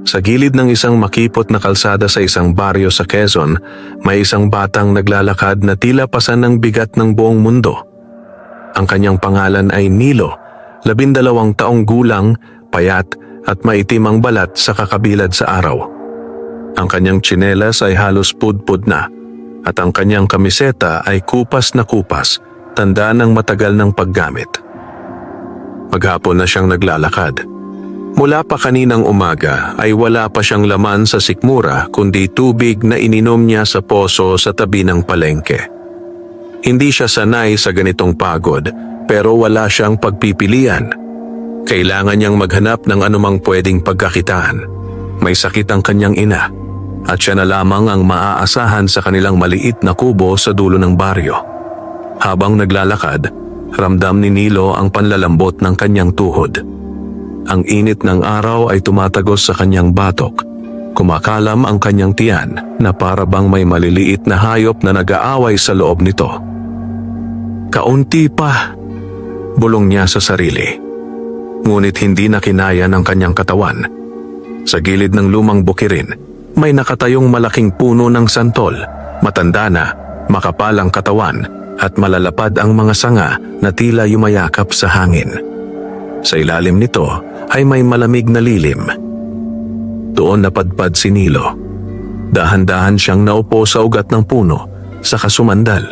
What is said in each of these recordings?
Sa gilid ng isang makipot na kalsada sa isang baryo sa Quezon, may isang batang naglalakad na tila pasan ng bigat ng buong mundo. Ang kanyang pangalan ay Nilo, 12 taong gulang, payat at maitim ang balat sa kakabilad sa araw. Ang kanyang tsinelas ay halos pudpud na at ang kanyang kamiseta ay kupas na kupas, tanda ng matagal ng paggamit. Maghapon na siyang naglalakad. Mula pa kaninang umaga ay wala pa siyang laman sa sikmura kundi tubig na ininom niya sa poso sa tabi ng palengke. Hindi siya sanay sa ganitong pagod pero wala siyang pagpipilian. Kailangan niyang maghanap ng anumang pwedeng pagkakitaan. May sakit ang kanyang ina at siya na lamang ang maaasahan sa kanilang maliit na kubo sa dulo ng baryo. Habang naglalakad, ramdam ni Nilo ang panlalambot ng kanyang tuhod. Ang init ng araw ay tumatagos sa kanyang batok. Kumakalam ang kanyang tiyan na para bang may maliliit na hayop na nag-aaway sa loob nito. Kaunti pa, bulong niya sa sarili. Ngunit hindi na kinaya ng kanyang katawan. Sa gilid ng lumang bukirin, may nakatayong malaking puno ng santol. Matanda na, makapal ang katawan at malalapad ang mga sanga na tila yumayakap sa hangin. Sa ilalim nito ay may malamig na lilim. Doon napadpad si Nilo. Dahan-dahan siyang naupo sa ugat ng puno, saka sumandal.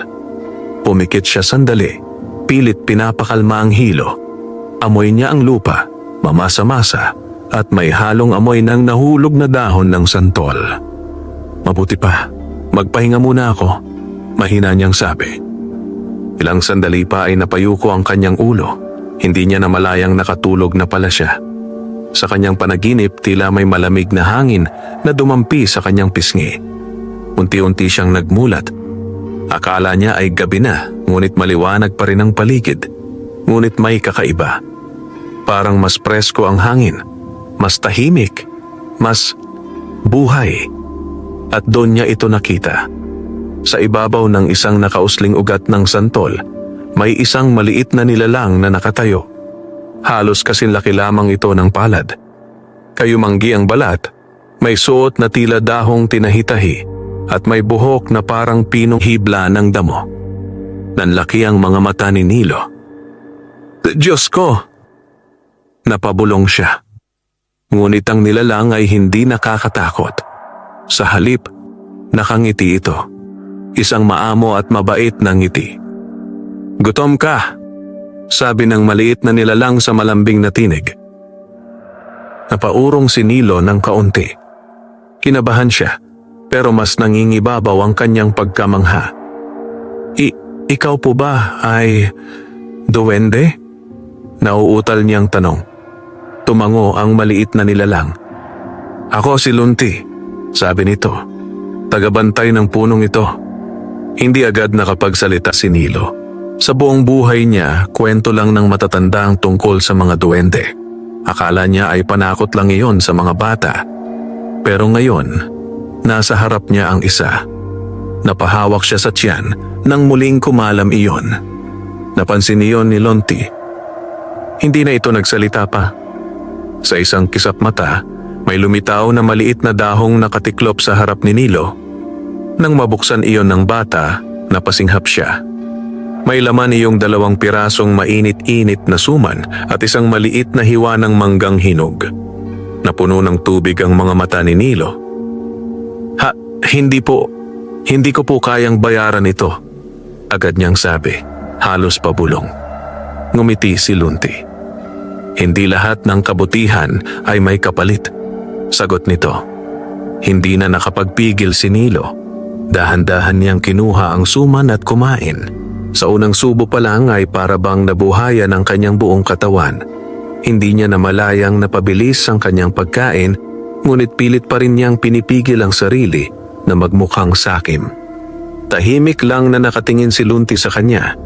Pumikit siya sandali, pilit pinapakalma ang hilo. Amoy niya ang lupa, mamasa-masa, at may halong amoy ng nahulog na dahon ng santol. Mabuti pa, magpahinga muna ako, mahina niyang sabi. Ilang sandali pa ay napayuko ang kanyang ulo. Hindi niya namalayang nakatulog na pala siya. Sa kanyang panaginip, tila may malamig na hangin na dumampi sa kanyang pisngi. Unti-unti siyang nagmulat. Akala niya ay gabi na, ngunit maliwanag pa rin ang paligid. Ngunit may kakaiba. Parang mas presko ang hangin, mas tahimik, mas buhay. At doon niya ito nakita. Sa ibabaw ng isang nakausling ugat ng santol, may isang maliit na nilalang na nakatayo. Halos kasing laki lamang ito ng palad. Kayumanggi ang balat, may suot na tila dahong tinahitahi at may buhok na parang pinong hibla ng damo. Nanlaki ang mga mata ni Nilo. Diyos ko! Napabulong siya. Ngunit ang nilalang ay hindi nakakatakot. Sa halip, nakangiti ito. Isang maamo at mabait na ngiti. Gutom ka, sabi ng maliit na nilalang sa malambing na tinig. Napaurong si Nilo ng kaunti. Kinabahan siya, pero mas nangingibabaw ang kanyang pagkamangha. Ikaw po ba ay duwende? Nauutal niyang tanong. Tumango ang maliit na nilalang. Ako si Lunti, sabi nito. Tagabantay ng punong ito. Hindi agad nakapagsalita si Nilo. Sa buong buhay niya, kwento lang ng matatanda ang tungkol sa mga duwende. Akala niya ay panakot lang iyon sa mga bata. Pero ngayon, nasa harap niya ang isa. Napahawak siya sa tiyan nang muling kumalam iyon. Napansin iyon ni Lonti. Hindi na ito nagsalita pa. Sa isang kisap mata, may lumitaw na maliit na dahong nakatiklop sa harap ni Nilo. Nang mabuksan iyon ng bata, napasinghap siya. May laman iyong 2 pirasong mainit-init na suman at isang maliit na hiwa ng manggang hinog. Napuno ng tubig ang mga mata ni Nilo. Hindi ko po kayang bayaran ito, agad niyang sabi, halos pabulong. Ngumiti si Lunti. Hindi lahat ng kabutihan ay may kapalit, sagot nito. Hindi na nakapagpigil si Nilo. Dahan-dahan niyang kinuha ang suman at kumain. Sa unang subo pa lang ay para bang nabuhayan ang kanyang buong katawan. Hindi niya namalayang napabilis ang kanyang pagkain, ngunit pilit pa rin niyang pinipigil ang sarili na magmukhang sakim. Tahimik lang na nakatingin si Lunti sa kanya.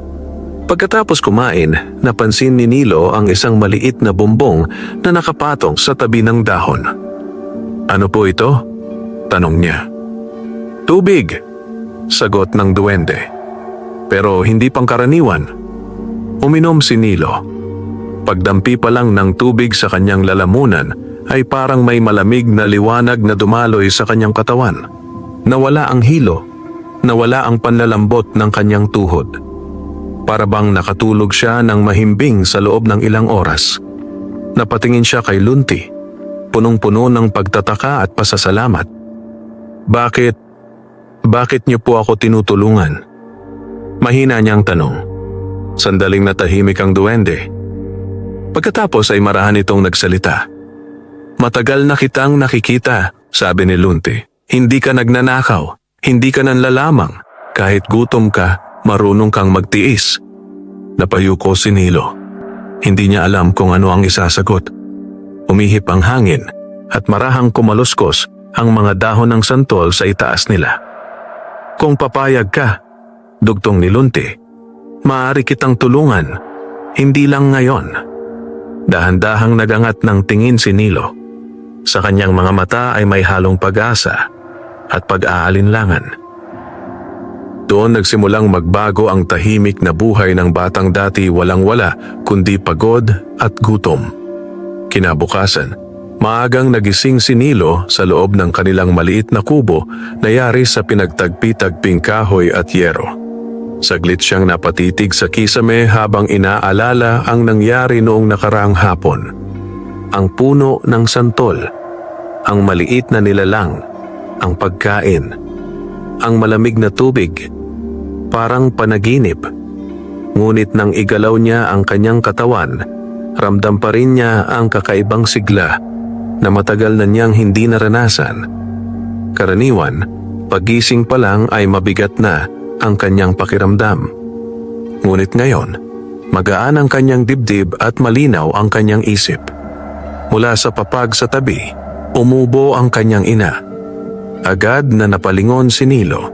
Pagkatapos kumain, napansin ni Nilo ang isang maliit na bumbong na nakapatong sa tabi ng dahon. Ano po ito? Tanong niya. Tubig, sagot ng duwende. Pero hindi pangkaraniwan. Uminom si Nilo. Pagdampi pa lang ng tubig sa kanyang lalamunan ay parang may malamig na liwanag na dumaloy sa kanyang katawan. Nawala ang hilo, nawala ang panlalambot ng kanyang tuhod. Para bang nakatulog siya ng mahimbing sa loob ng ilang oras. Napatingin siya kay Lunti, punong-puno ng pagtataka at pasasalamat. Bakit niyo po ako tinutulungan? Mahina niyang tanong. Sandaling natahimik ang duwende. Pagkatapos ay marahan itong nagsalita. Matagal na kitang nakikita, sabi ni Lunti. Hindi ka nagnanakaw, hindi ka nanlalamang. Kahit gutom ka, marunong kang magtiis. Napayuko si Nilo. Hindi niya alam kung ano ang isasagot. Umihip ang hangin at marahang kumaluskos ang mga dahon ng santol sa itaas nila. Kung papayag ka, dugtong ni Lunti, maaari kitang tulungan, hindi lang ngayon. Dahan-dahang nagangat ng tingin si Nilo. Sa kanyang mga mata ay may halong pag-asa at pag-aalinlangan. Doon nagsimulang magbago ang tahimik na buhay ng batang dati walang-wala kundi pagod at gutom. Kinabukasan, maagang nagising si Nilo sa loob ng kanilang maliit na kubo na yari sa pinagtagpi-tagping kahoy at yero. Saglit siyang napatitig sa kisame habang inaalala ang nangyari noong nakaraang hapon. Ang puno ng santol, ang maliit na nilalang, ang pagkain, ang malamig na tubig, parang panaginip. Ngunit nang igalaw niya ang kanyang katawan, ramdam pa rin niya ang kakaibang sigla na matagal na niyang hindi naranasan. Karaniwan, pagising pa lang ay mabigat na ang kanyang pakiramdam. Ngunit ngayon, magaan ang kanyang dibdib at malinaw ang kanyang isip. Mula sa papag sa tabi, umubo ang kanyang ina. Agad na napalingon si Nilo.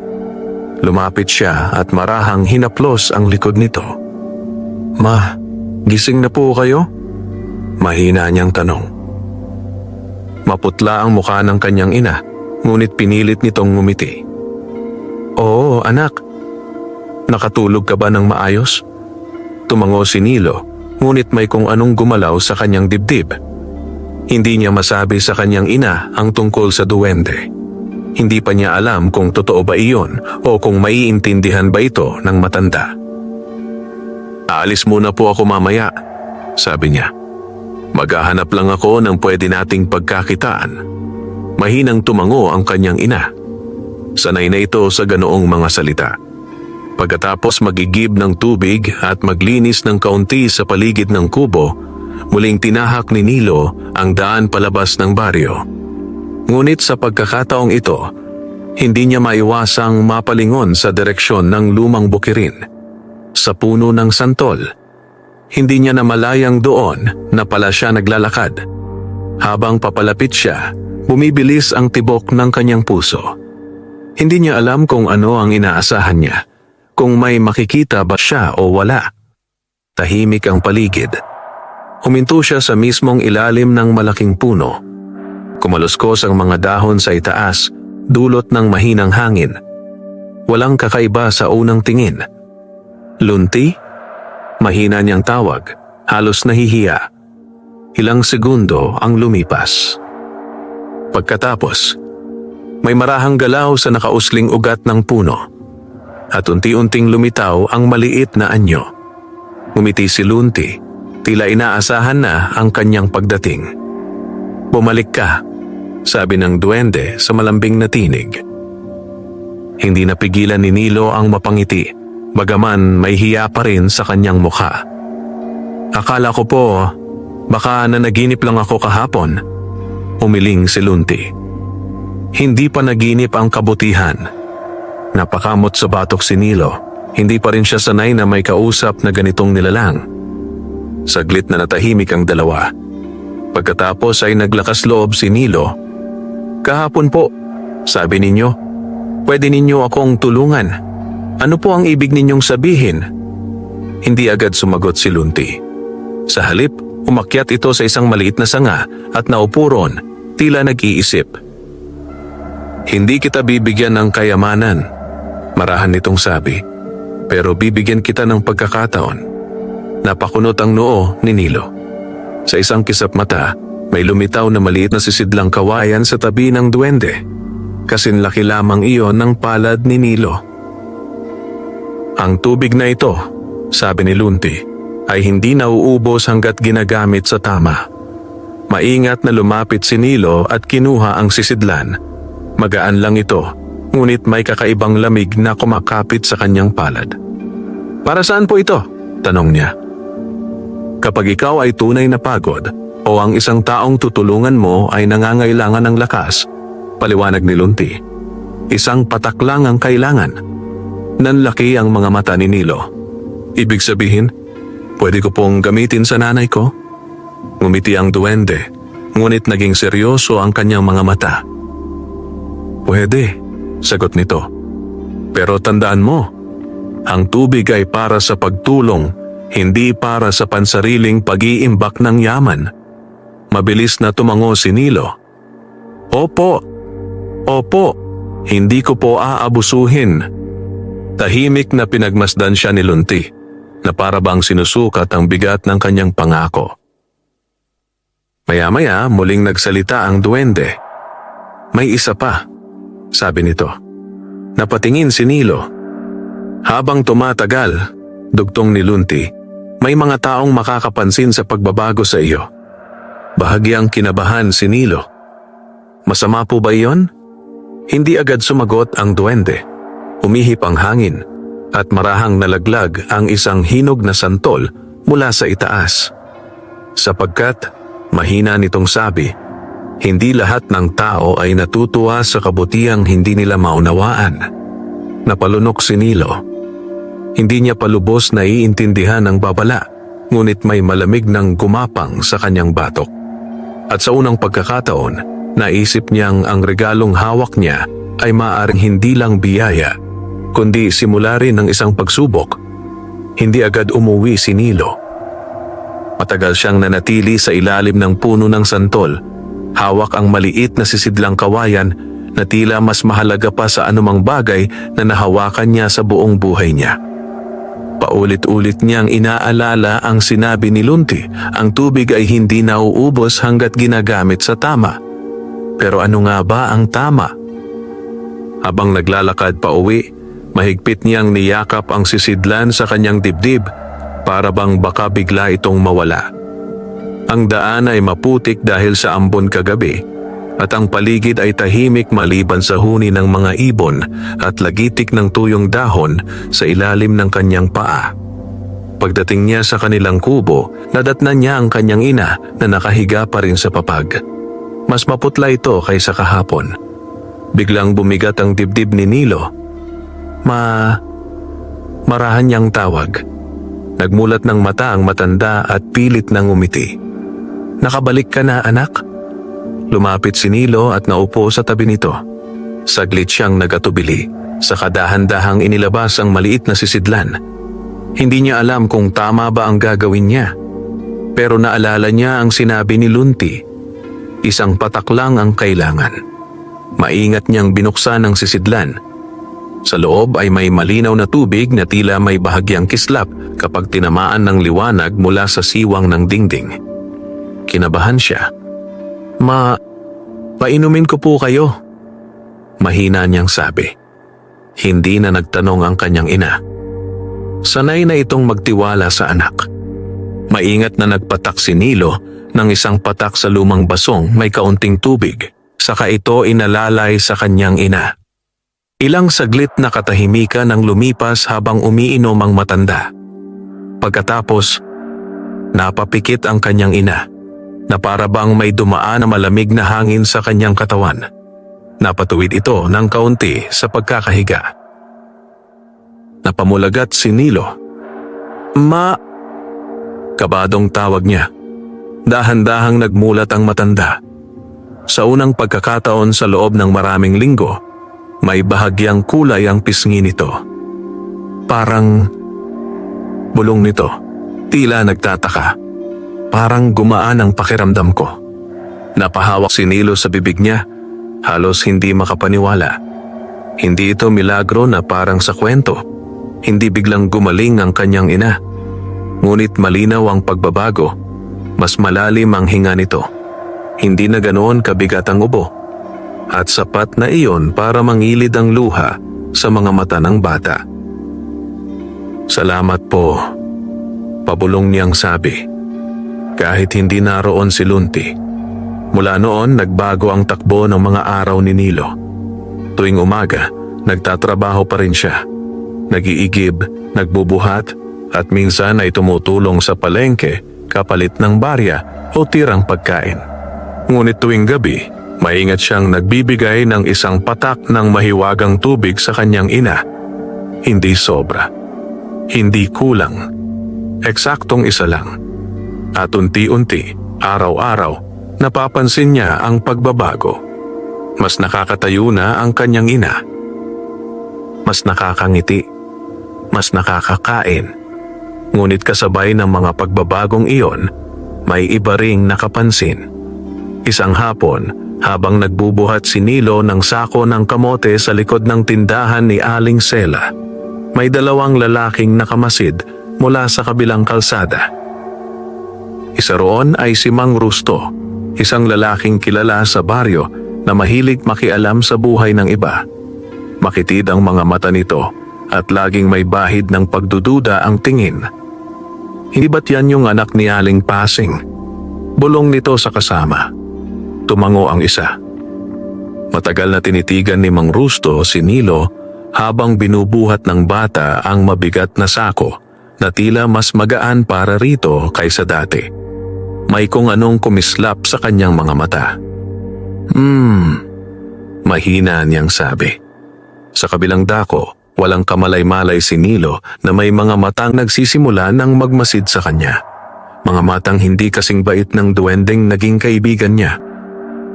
Lumapit siya at marahang hinaplos ang likod nito. Ma, gising na po kayo? Mahina niyang tanong. Maputla ang mukha ng kanyang ina, ngunit pinilit nitong ngumiti. Oo, anak. Nakatulog ka ba ng maayos? Tumango si Nilo, ngunit may kung anong gumalaw sa kanyang dibdib. Hindi niya masabi sa kanyang ina ang tungkol sa duwende. Hindi pa niya alam kung totoo ba iyon o kung maiintindihan ba ito ng matanda. Aalis muna po ako mamaya, sabi niya. Maghahanap lang ako ng pwede nating pagkakitaan. Mahinang tumango ang kanyang ina. Sanay na ito sa ganoong mga salita. Pagkatapos magigib ng tubig at maglinis ng kaunti sa paligid ng kubo, muling tinahak ni Nilo ang daan palabas ng baryo. Ngunit sa pagkakataong ito, hindi niya maiwasang mapalingon sa direksyon ng lumang bukirin, sa puno ng santol. Hindi niya namalayang doon na pala siya naglalakad. Habang papalapit siya, bumibilis ang tibok ng kanyang puso. Hindi niya alam kung ano ang inaasahan niya, kung may makikita ba siya o wala. Tahimik ang paligid. Huminto siya sa mismong ilalim ng malaking puno. Kumaluskos ang mga dahon sa itaas, dulot ng mahinang hangin. Walang kakaiba sa unang tingin. Lunti? Mahina niyang tawag, halos nahihiya. Ilang segundo ang lumipas. Pagkatapos, may marahang galaw sa nakausling ugat ng puno. At unti-unting lumitaw ang maliit na anyo. Ngumiti si Lunti, tila inaasahan na ang kanyang pagdating. Bumalik ka, sabi ng duwende sa malambing na tinig. Hindi napigilan ni Nilo ang mapangiti, bagaman may hiya pa rin sa kanyang mukha. Akala ko po, baka nanaginip lang ako kahapon, umiling si Lunti. Hindi pa naginip ang kabutihan. Napakamot sa batok si Nilo, hindi pa rin siya sanay na may kausap na ganitong nilalang. Saglit na natahimik ang dalawa. Pagkatapos ay naglakas loob si Nilo. Kahapon po, sabi ninyo, pwede ninyo akong tulungan. Ano po ang ibig ninyong sabihin? Hindi agad sumagot si Lunti. Sa halip, umakyat ito sa isang maliit na sanga at naupo ron, tila nag-iisip. Hindi kita bibigyan ng kayamanan, marahan nitong sabi, pero bibigyan kita ng pagkakataon. Napakunot ang noo ni Nilo. Sa isang kisap mata, May lumitaw na maliit na sisidlang kawayan sa tabi ng duwende. Kasinlaki lamang iyon ng palad ni Nilo. Ang tubig na ito, sabi ni Lunti, ay hindi nauubos hanggat ginagamit sa tama. Maingat na lumapit si Nilo at kinuha ang sisidlan. Magaan lang ito, ngunit may kakaibang lamig na kumakapit sa kanyang palad. Para saan po ito? Tanong niya. Kapag ikaw ay tunay na pagod o ang isang taong tutulungan mo ay nangangailangan ng lakas, paliwanag ni Lunti, isang patak lang ang kailangan. Nanlaki ang mga mata ni Nilo. Ibig sabihin, pwede ko pong gamitin sa nanay ko? Ngumiti ang duwende, ngunit naging seryoso ang kanyang mga mata. Pwede, sagot nito. Pero tandaan mo, ang tubig ay para sa pagtulong, hindi para sa pansariling pag-iimbak ng yaman. Mabilis na tumango si Nilo. Opo, hindi ko po aabusuhin. Tahimik na pinagmasdan siya ni Lunti, na para bang sinusukat ang bigat ng kanyang pangako. Maya-maya muling nagsalita ang duwende. May isa pa, sabi nito. Napatingin si Nilo. Habang tumatagal, dugtong ni Lunti, may mga taong makakapansin sa pagbabago sa iyo. Bahagyang kinabahan si Nilo. Masama po ba iyon? Hindi agad sumagot ang duwende. Umihip ang hangin at marahang nalaglag ang isang hinog na santol mula sa itaas. Sapagkat mahina nitong sabi, hindi lahat ng tao ay natutuwa sa kabutihang hindi nila maunawaan. Napalunok si Nilo. Hindi niya palubos na iintindihan ang babala, ngunit may malamig ng gumapang sa kanyang batok. At sa unang pagkakataon, naisip niyang ang regalong hawak niya ay maaaring hindi lang biyaya, kundi simula rin ng isang pagsubok. Hindi agad umuwi si Nilo. Matagal siyang nanatili sa ilalim ng puno ng santol. Hawak ang maliit na sisidlang kawayan na tila mas mahalaga pa sa anumang bagay na nahawakan niya sa buong buhay niya. Paulit-ulit niyang inaalala ang sinabi ni Lunti, ang tubig ay hindi nauubos hanggat ginagamit sa tama. Pero ano nga ba ang tama? Habang naglalakad pa uwi, mahigpit niyang niyakap ang sisidlan sa kanyang dibdib para bang baka bigla itong mawala. Ang daan ay maputik dahil sa ambon kagabi at ang paligid ay tahimik maliban sa huni ng mga ibon at lagitik ng tuyong dahon sa ilalim ng kanyang paa. Pagdating niya sa kanilang kubo, nadatnan niya ang kanyang ina na nakahiga pa rin sa papag. Mas maputla ito kaysa kahapon. Biglang bumigat ang dibdib ni Nilo. Marahan niyang tawag. Nagmulat ng mata ang matanda at pilit nang umiti. Nakabalik ka na, anak? Lumapit si Nilo at naupo sa tabi nito. Saglit siyang nagatubili, saka dahan-dahang inilabas ang maliit na sisidlan. Hindi niya alam kung tama ba ang gagawin niya. Pero naalala niya ang sinabi ni Lunti. Isang patak lang ang kailangan. Maingat niyang binuksan ang sisidlan. Sa loob ay may malinaw na tubig na tila may bahagyang kislap kapag tinamaan ng liwanag mula sa siwang ng dingding. Kinabahan siya. Painumin ko po kayo. Mahina niyang sabi. Hindi na nagtanong ang kanyang ina. Sanay na itong magtiwala sa anak. Maingat na nagpatak si Nilo ng isang patak sa lumang basong may kaunting tubig, saka ito inalalay sa kanyang ina. Ilang saglit na katahimikan ang lumipas habang umiinom ang matanda. Pagkatapos, napapikit ang kanyang ina, na para bang may dumaan na malamig na hangin sa kanyang katawan. Napatuwid ito ng kaunti sa pagkakahiga. Napamulagat si Nilo. Kabadong tawag niya. Dahan-dahang nagmulat ang matanda. Sa unang pagkakataon sa loob ng maraming linggo, may bahagyang kulay ang pisngi nito. Parang bulong nito. Tila nagtataka. Parang gumaan ang pakiramdam ko. Napahawak si Nilo sa bibig niya, halos hindi makapaniwala. Hindi ito milagro na parang sa kwento. Hindi biglang gumaling ang kanyang ina. Ngunit malinaw ang pagbabago. Mas malalim ang hinga nito. hindi na ganoon kabigat ang ubo. At sapat na iyon para mangilid ang luha sa mga mata ng bata. "Salamat po," pabulong niyang sabi. Kahit hindi naroon si Lunti. Mula noon nagbago ang takbo ng mga araw ni Nilo. Tuwing umaga, nagtatrabaho pa rin siya. Nag-iigib, nagbubuhat, at minsan ay tumutulong sa palengke kapalit ng barya o tirang pagkain. Ngunit tuwing gabi, maingat siyang nagbibigay ng isang patak ng mahiwagang tubig sa kanyang ina. Hindi sobra. Hindi kulang. Eksaktong isa lang. At unti-unti, araw-araw, napapansin niya ang pagbabago. Mas nakakatayo na ang kanyang ina. Mas nakakangiti. Mas nakakakain. Ngunit kasabay ng mga pagbabagong iyon, may iba ring nakapansin. Isang hapon, habang nagbubuhat si Nilo ng sako ng kamote sa likod ng tindahan ni Aling Sela, may dalawang lalaking nakamasid mula sa kabilang kalsada. Isa roon ay si Mang Rusto, isang lalaking kilala sa baryo na mahilig makialam sa buhay ng iba. Makitid ang mga mata nito at laging may bahid ng pagdududa ang tingin. Hindi ba't yan yung anak ni Aling Pasing? Bulong nito sa kasama. Tumango ang isa. Matagal na tinitigan ni Mang Rusto si Nilo habang binubuhat ng bata ang mabigat na sako na tila mas magaan para rito kaysa dati. May kung anong kumislap sa kanyang mga mata. Mahina niyang sabi. Sa kabilang dako, walang kamalay-malay si Nilo na may mga matang nagsisimula ng magmasid sa kanya. Mga matang hindi kasing bait ng duwendeng naging kaibigan niya.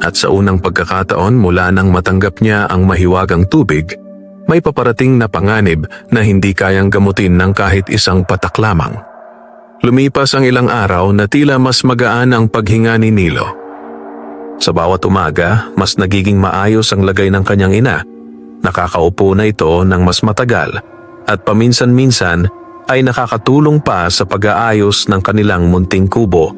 At sa unang pagkakataon mula nang matanggap niya ang mahiwagang tubig, may paparating na panganib na hindi kayang gamutin ng kahit isang patak lamang. Lumipas ang ilang araw na tila mas magaan ang paghinga ni Nilo. Sa bawat umaga, mas nagiging maayos ang lagay ng kanyang ina. Nakakaupo na ito ng mas matagal at paminsan-minsan ay nakakatulong pa sa pag-aayos ng kanilang munting kubo.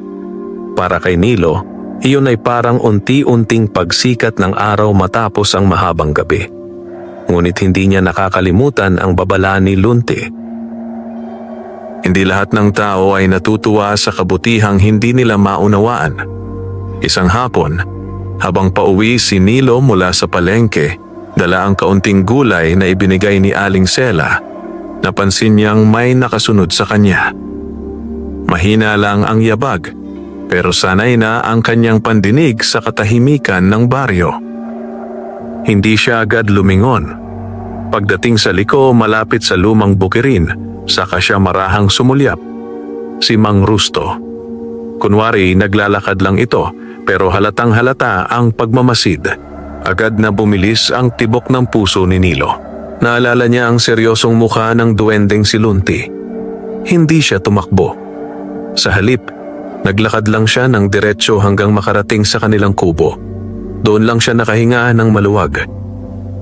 Para kay Nilo, iyon ay parang unti-unting pagsikat ng araw matapos ang mahabang gabi. Ngunit hindi niya nakakalimutan ang babala ni Lunti. Hindi lahat ng tao ay natutuwa sa kabutihang hindi nila maunawaan. Isang hapon, habang pauwi si Nilo mula sa palengke, dala ang kaunting gulay na ibinigay ni Aling Sela, napansin niyang may nakasunod sa kanya. Mahina lang ang yabag, pero sanay na ang kanyang pandinig sa katahimikan ng baryo. Hindi siya agad lumingon. Pagdating sa liko malapit sa lumang bukirin, saka siya marahang sumulyap. Si Mang Rusto. Kunwari naglalakad lang ito, pero halatang halata ang pagmamasid. Agad na bumilis ang tibok ng puso ni Nilo. Naalala niya ang seryosong mukha ng duwendeng si Lunti. Hindi siya tumakbo. Sa halip, naglakad lang siya ng diretsyo hanggang makarating sa kanilang kubo. Doon lang siya nakahinga ng maluwag.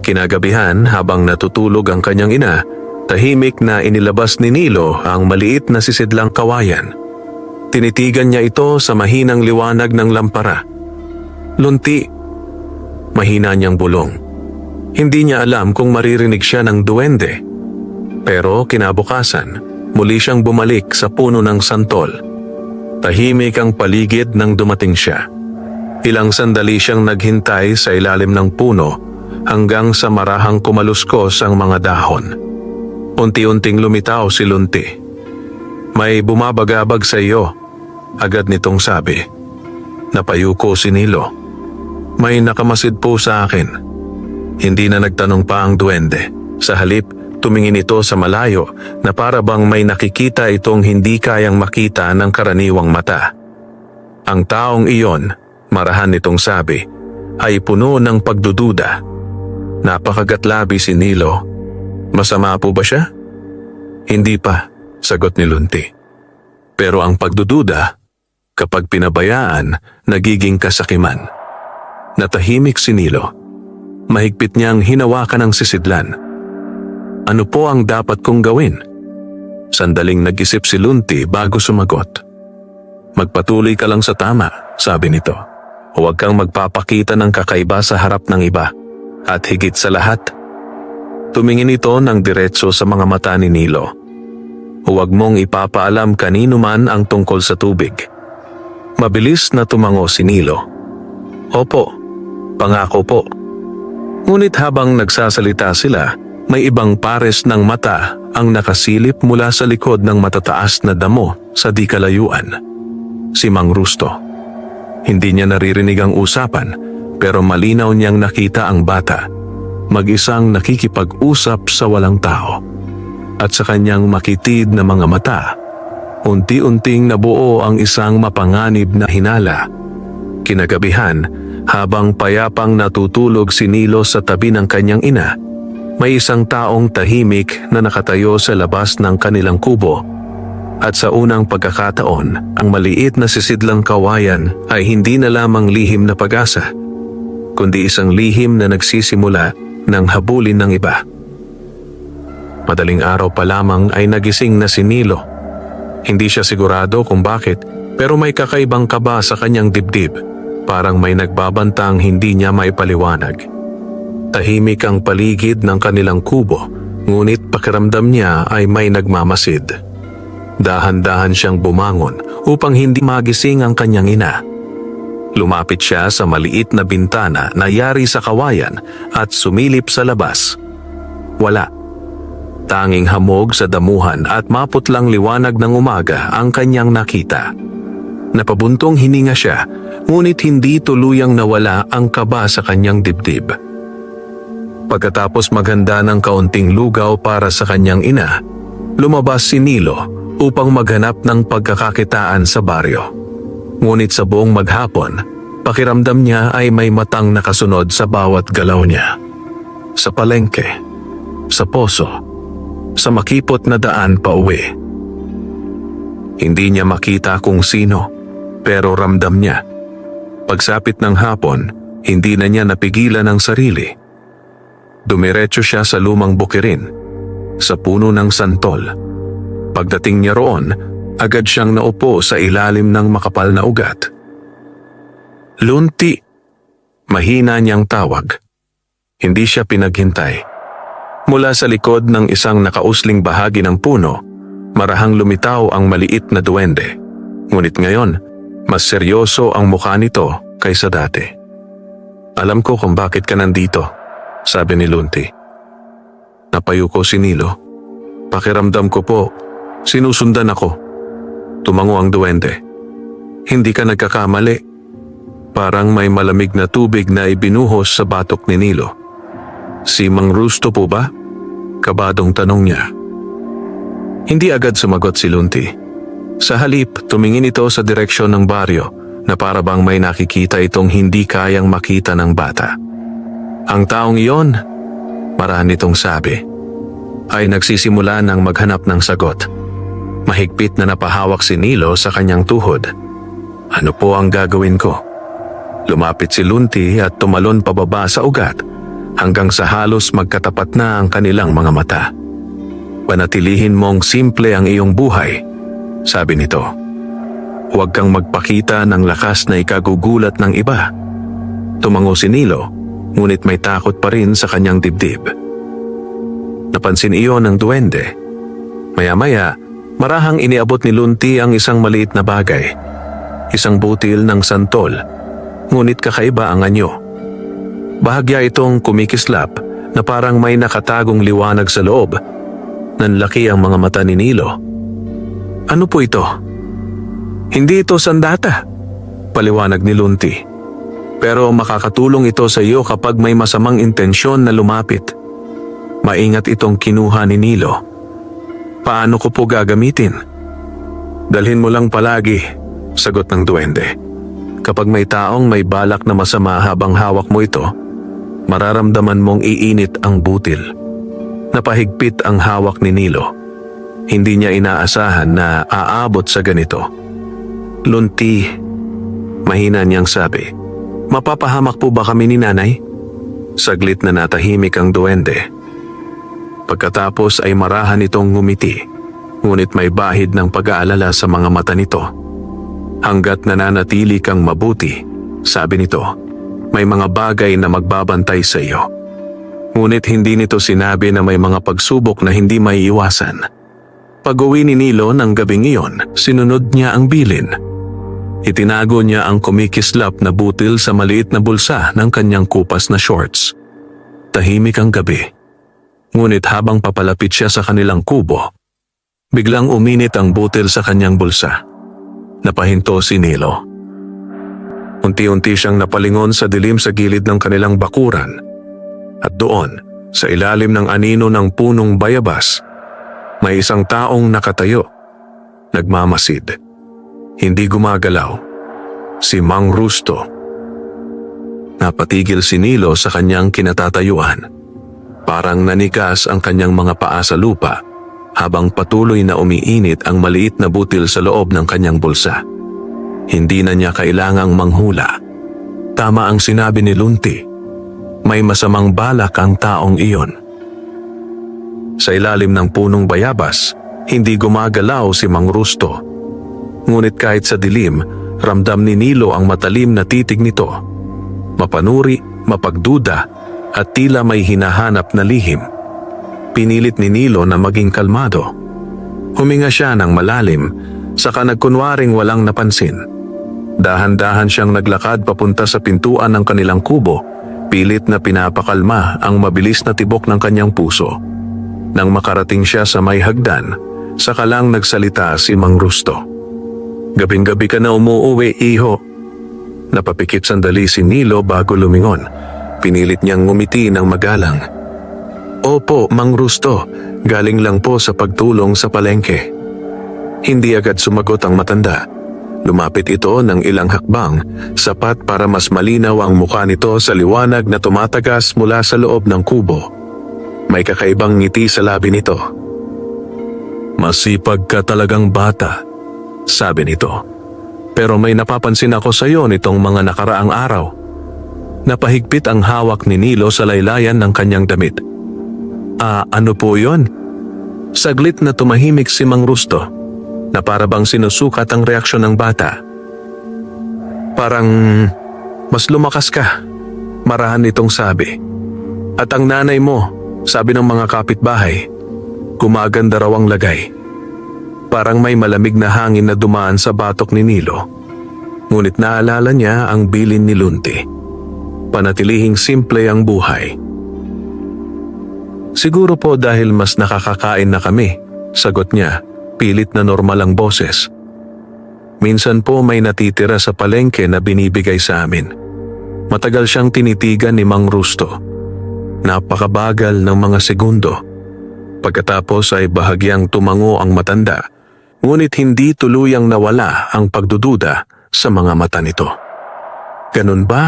Kinagabihan, habang natutulog ang kanyang ina, tahimik na inilabas ni Nilo ang maliit na sisidlang kawayan. Tinitigan niya ito sa mahinang liwanag ng lampara. "Lunti," mahina niyang bulong. Hindi niya alam kung maririnig siya ng duwende. Pero kinabukasan, muli siyang bumalik sa puno ng santol. Tahimik ang paligid nang dumating siya. Ilang sandali siyang naghintay sa ilalim ng puno hanggang sa marahang kumaluskos ang mga dahon. Unti-unting lumitaw si Lunti. "May bumabagabag sa iyo," agad nitong sabi. Napayuko si Nilo. "May nakamasid po sa akin." Hindi na nagtanong pa ang duwende. Sa halip, tumingin ito sa malayo na para bang may nakikita itong hindi kayang makita ng karaniwang mata. Ang taong iyon, marahan nitong sabi, ay puno ng pagdududa. Napakagatlabi si Nilo. "Masama po ba siya?" "Hindi pa," sagot ni Lunti. Pero ang pagdududa, kapag pinabayaan, nagiging kasakiman. Natahimik si Nilo. Mahigpit niyang hinawakan ang sisidlan. "Ano po ang dapat kong gawin?" Sandaling nag-isip si Lunti bago sumagot. "Magpatuloy ka lang sa tama," sabi nito. Huwag kang magpapakita ng kakaiba sa harap ng iba. At higit sa lahat, tumingin ito ng diretso sa mga mata ni Nilo. Huwag mong ipapaalam kanino man ang tungkol sa tubig. Mabilis na tumango si Nilo. Opo, pangako po. Ngunit habang nagsasalita sila, may ibang pares ng mata ang nakasilip mula sa likod ng matataas na damo sa di kalayuan. Si Mang Rusto. Hindi niya naririnig ang usapan, pero malinaw niyang nakita ang bata, mag-isang nakikipag-usap sa walang tao. At sa kanyang makitid na mga mata, unti-unting nabuo ang isang mapanganib na hinala. Kinagabihan, habang payapang natutulog si Nilo sa tabi ng kanyang ina, may isang taong tahimik na nakatayo sa labas ng kanilang kubo. At sa unang pagkakataon, ang maliit na sisidlang kawayan ay hindi na lamang lihim na pag-asa, kundi isang lihim na nagsisimula ng habulin ng iba. Madaling araw pa lamang ay nagising na si Nilo. Hindi siya sigurado kung bakit, pero may kakaibang kaba sa kanyang dibdib, parang may nagbabantang hindi niya maipaliwanag. Tahimik ang paligid ng kanilang kubo, ngunit pakiramdam niya ay may nagmamasid. Dahan-dahan siyang bumangon upang hindi magising ang kanyang ina. Lumapit siya sa maliit na bintana na yari sa kawayan at sumilip sa labas. Wala. Tanging hamog sa damuhan at maputlang liwanag ng umaga ang kanyang nakita. Napabuntong hininga siya, ngunit hindi tuluyang nawala ang kaba sa kanyang dibdib. Pagkatapos maghanda ng kaunting lugaw para sa kanyang ina, lumabas si Nilo upang maghanap ng pagkakakitaan sa baryo. Ngunit sa buong maghapon, pakiramdam niya ay may matang nakasunod sa bawat galaw niya. Sa palengke, sa poso, sa makipot na daan pauwi. Hindi niya makita kung sino, pero ramdam niya. Pagsapit ng hapon, hindi na niya napigilan ang sarili. Dumiretso siya sa lumang bukirin, sa puno ng santol. Pagdating niya roon, agad siyang naupo sa ilalim ng makapal na ugat. Lunti, mahina niyang tawag. Hindi siya pinaghintay. Mula sa likod ng isang nakausling bahagi ng puno, marahang lumitaw ang maliit na duwende. Ngunit ngayon, mas seryoso ang mukha nito kaysa dati. Alam ko kung bakit ka nandito, sabi ni Lunti. Napayuko si Nilo. Pakiramdam ko po, sinusundan ako. Tumango ang duwende. Hindi ka nagkakamali. Parang may malamig na tubig na ibinuhos sa batok ni Nilo. Si Mang Rusto po ba? Kabadong tanong niya. Hindi agad sumagot si Lunti. Sa halip, tumingin ito sa direksyon ng baryo na para bang may nakikita itong hindi kayang makita ng bata. Ang taong iyon, marahil nitong sabi, ay nagsisimula ng maghanap ng sagot. Mahigpit na napahawak si Nilo sa kanyang tuhod. Ano po ang gagawin ko? Lumapit si Lunti at tumalon pababa sa ugat hanggang sa halos magkatapat na ang kanilang mga mata. Panatilihin mong simple ang iyong buhay, sabi nito. Huwag kang magpakita ng lakas na ikagugulat ng iba. Tumango si Nilo, ngunit may takot pa rin sa kanyang dibdib. Napansin iyon ng duwende. Maya-maya, marahang iniabot ni Lunti ang isang maliit na bagay. Isang butil ng santol, ngunit kakaiba ang anyo. Bahagya itong kumikislap na parang may nakatagong liwanag sa loob. Nanlaki ang mga mata ni Nilo. Ano po ito? Hindi ito sandata, paliwanag ni Lunti. Pero makakatulong ito sa iyo kapag may masamang intensyon na lumapit. Maingat itong kinuha ni Nilo. Paano ko po gagamitin? Dalhin mo lang palagi, sagot ng duwende. Kapag may taong may balak na masama habang hawak mo ito, mararamdaman mong iinit ang butil. Napahigpit ang hawak ni Nilo. Hindi niya inaasahan na aabot sa ganito. Lunti, mahina niyang sabi, mapapahamak po ba kami ni nanay? Saglit na natahimik ang duwende. Pagkatapos ay marahan itong ngumiti, ngunit may bahid ng pag-aalala sa mga mata nito. Hanggat nananatili kang mabuti, Sabi nito, may mga bagay na magbabantay sa iyo. Ngunit hindi nito sinabi na may mga pagsubok na hindi maiiwasan. Pag-uwi ni Nilo ng gabing iyon, sinunod niya ang bilin. Itinago niya ang kumikislap na butil sa maliit na bulsa ng kanyang kupas na shorts. Tahimik ang gabi. Ngunit habang papalapit siya sa kanilang kubo, biglang uminit ang butil sa kanyang bulsa. Napahinto si Nilo. Unti-unti siyang napalingon sa dilim sa gilid ng kanilang bakuran. At doon, sa ilalim ng anino ng punong bayabas, may isang taong nakatayo, nagmamasid. Hindi gumagalaw. Si Mang Rusto. Napatigil si Nilo sa kanyang kinatatayuan. Parang nanigas ang kanyang mga paa sa lupa habang patuloy na umiinit ang maliit na butil sa loob ng kanyang bulsa. Hindi na niya kailangang manghula. Tama ang sinabi ni Lunti. May masamang balak ang taong iyon. Sa ilalim ng punong bayabas, hindi gumagalaw si Mang Rusto. Ngunit kahit sa dilim, ramdam ni Nilo ang matalim na titig nito. Mapanuri, mapagduda, at tila may hinahanap na lihim. Pinilit ni Nilo na maging kalmado. Huminga siya ng malalim, saka nagkunwaring walang napansin. Dahan-dahan siyang naglakad papunta sa pintuan ng kanilang kubo, pilit na pinapakalma ang mabilis na tibok ng kanyang puso. Nang makarating siya sa may hagdan, saka lang nagsalita si Mang Rusto. Gabing-gabi ka na umuuwi, iho. Napapikit sandali si Nilo bago lumingon. Pinilit niyang ngumiti ng magalang. Opo, Mang Rusto, galing lang po sa pagtulong sa palengke. Hindi agad sumagot ang matanda. Lumapit ito ng ilang hakbang, sapat para mas malinaw ang mukha nito sa liwanag na tumatagas mula sa loob ng kubo. May kakaibang ngiti sa labi nito. Masipag ka talagang bata, sabi nito. Pero may napapansin ako sa iyo nitong mga nakaraang araw. Napahigpit ang hawak ni Nilo sa laylayan ng kanyang damit. Ano po yon? Saglit na tumahimik si Mang Rusto, na para bang sinusukat ang reaksyon ng bata. Parang mas lumakas ka, marahan itong sabi. At ang nanay mo, sabi ng mga kapitbahay, gumaganda raw ang lagay. Parang may malamig na hangin na dumaan sa batok ni Nilo. Ngunit naalala niya ang bilin ni Lunti. Panatilihing simple ang buhay. Siguro po dahil mas nakakakain na kami, sagot niya. Pilit na normal ang boses. Minsan po may natitira sa palengke na binibigay sa amin. Matagal siyang tinitigan ni Mang Rusto. Napakabagal ng mga segundo. Pagkatapos ay bahagyang tumango ang matanda, ngunit hindi tuluyang nawala ang pagdududa sa mga mata nito. Ganun ba?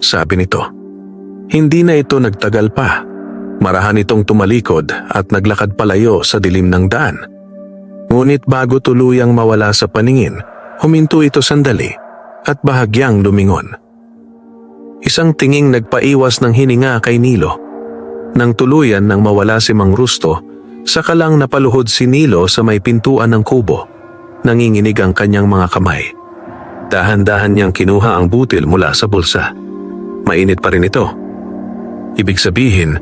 Sabi nito. Hindi na ito nagtagal pa. Marahan itong tumalikod at naglakad palayo sa dilim ng daan. Ngunit bago tuluyang mawala sa paningin, huminto ito sandali at bahagyang lumingon. Isang tinging nagpaiwas ng hininga kay Nilo. Nang tuluyan nang mawala si Mang Rusto, saka lang napaluhod si Nilo sa may pintuan ng kubo. Nanginginig ang kanyang mga kamay. Dahan-dahan niyang kinuha ang butil mula sa bulsa. Mainit pa rin ito. Ibig sabihin,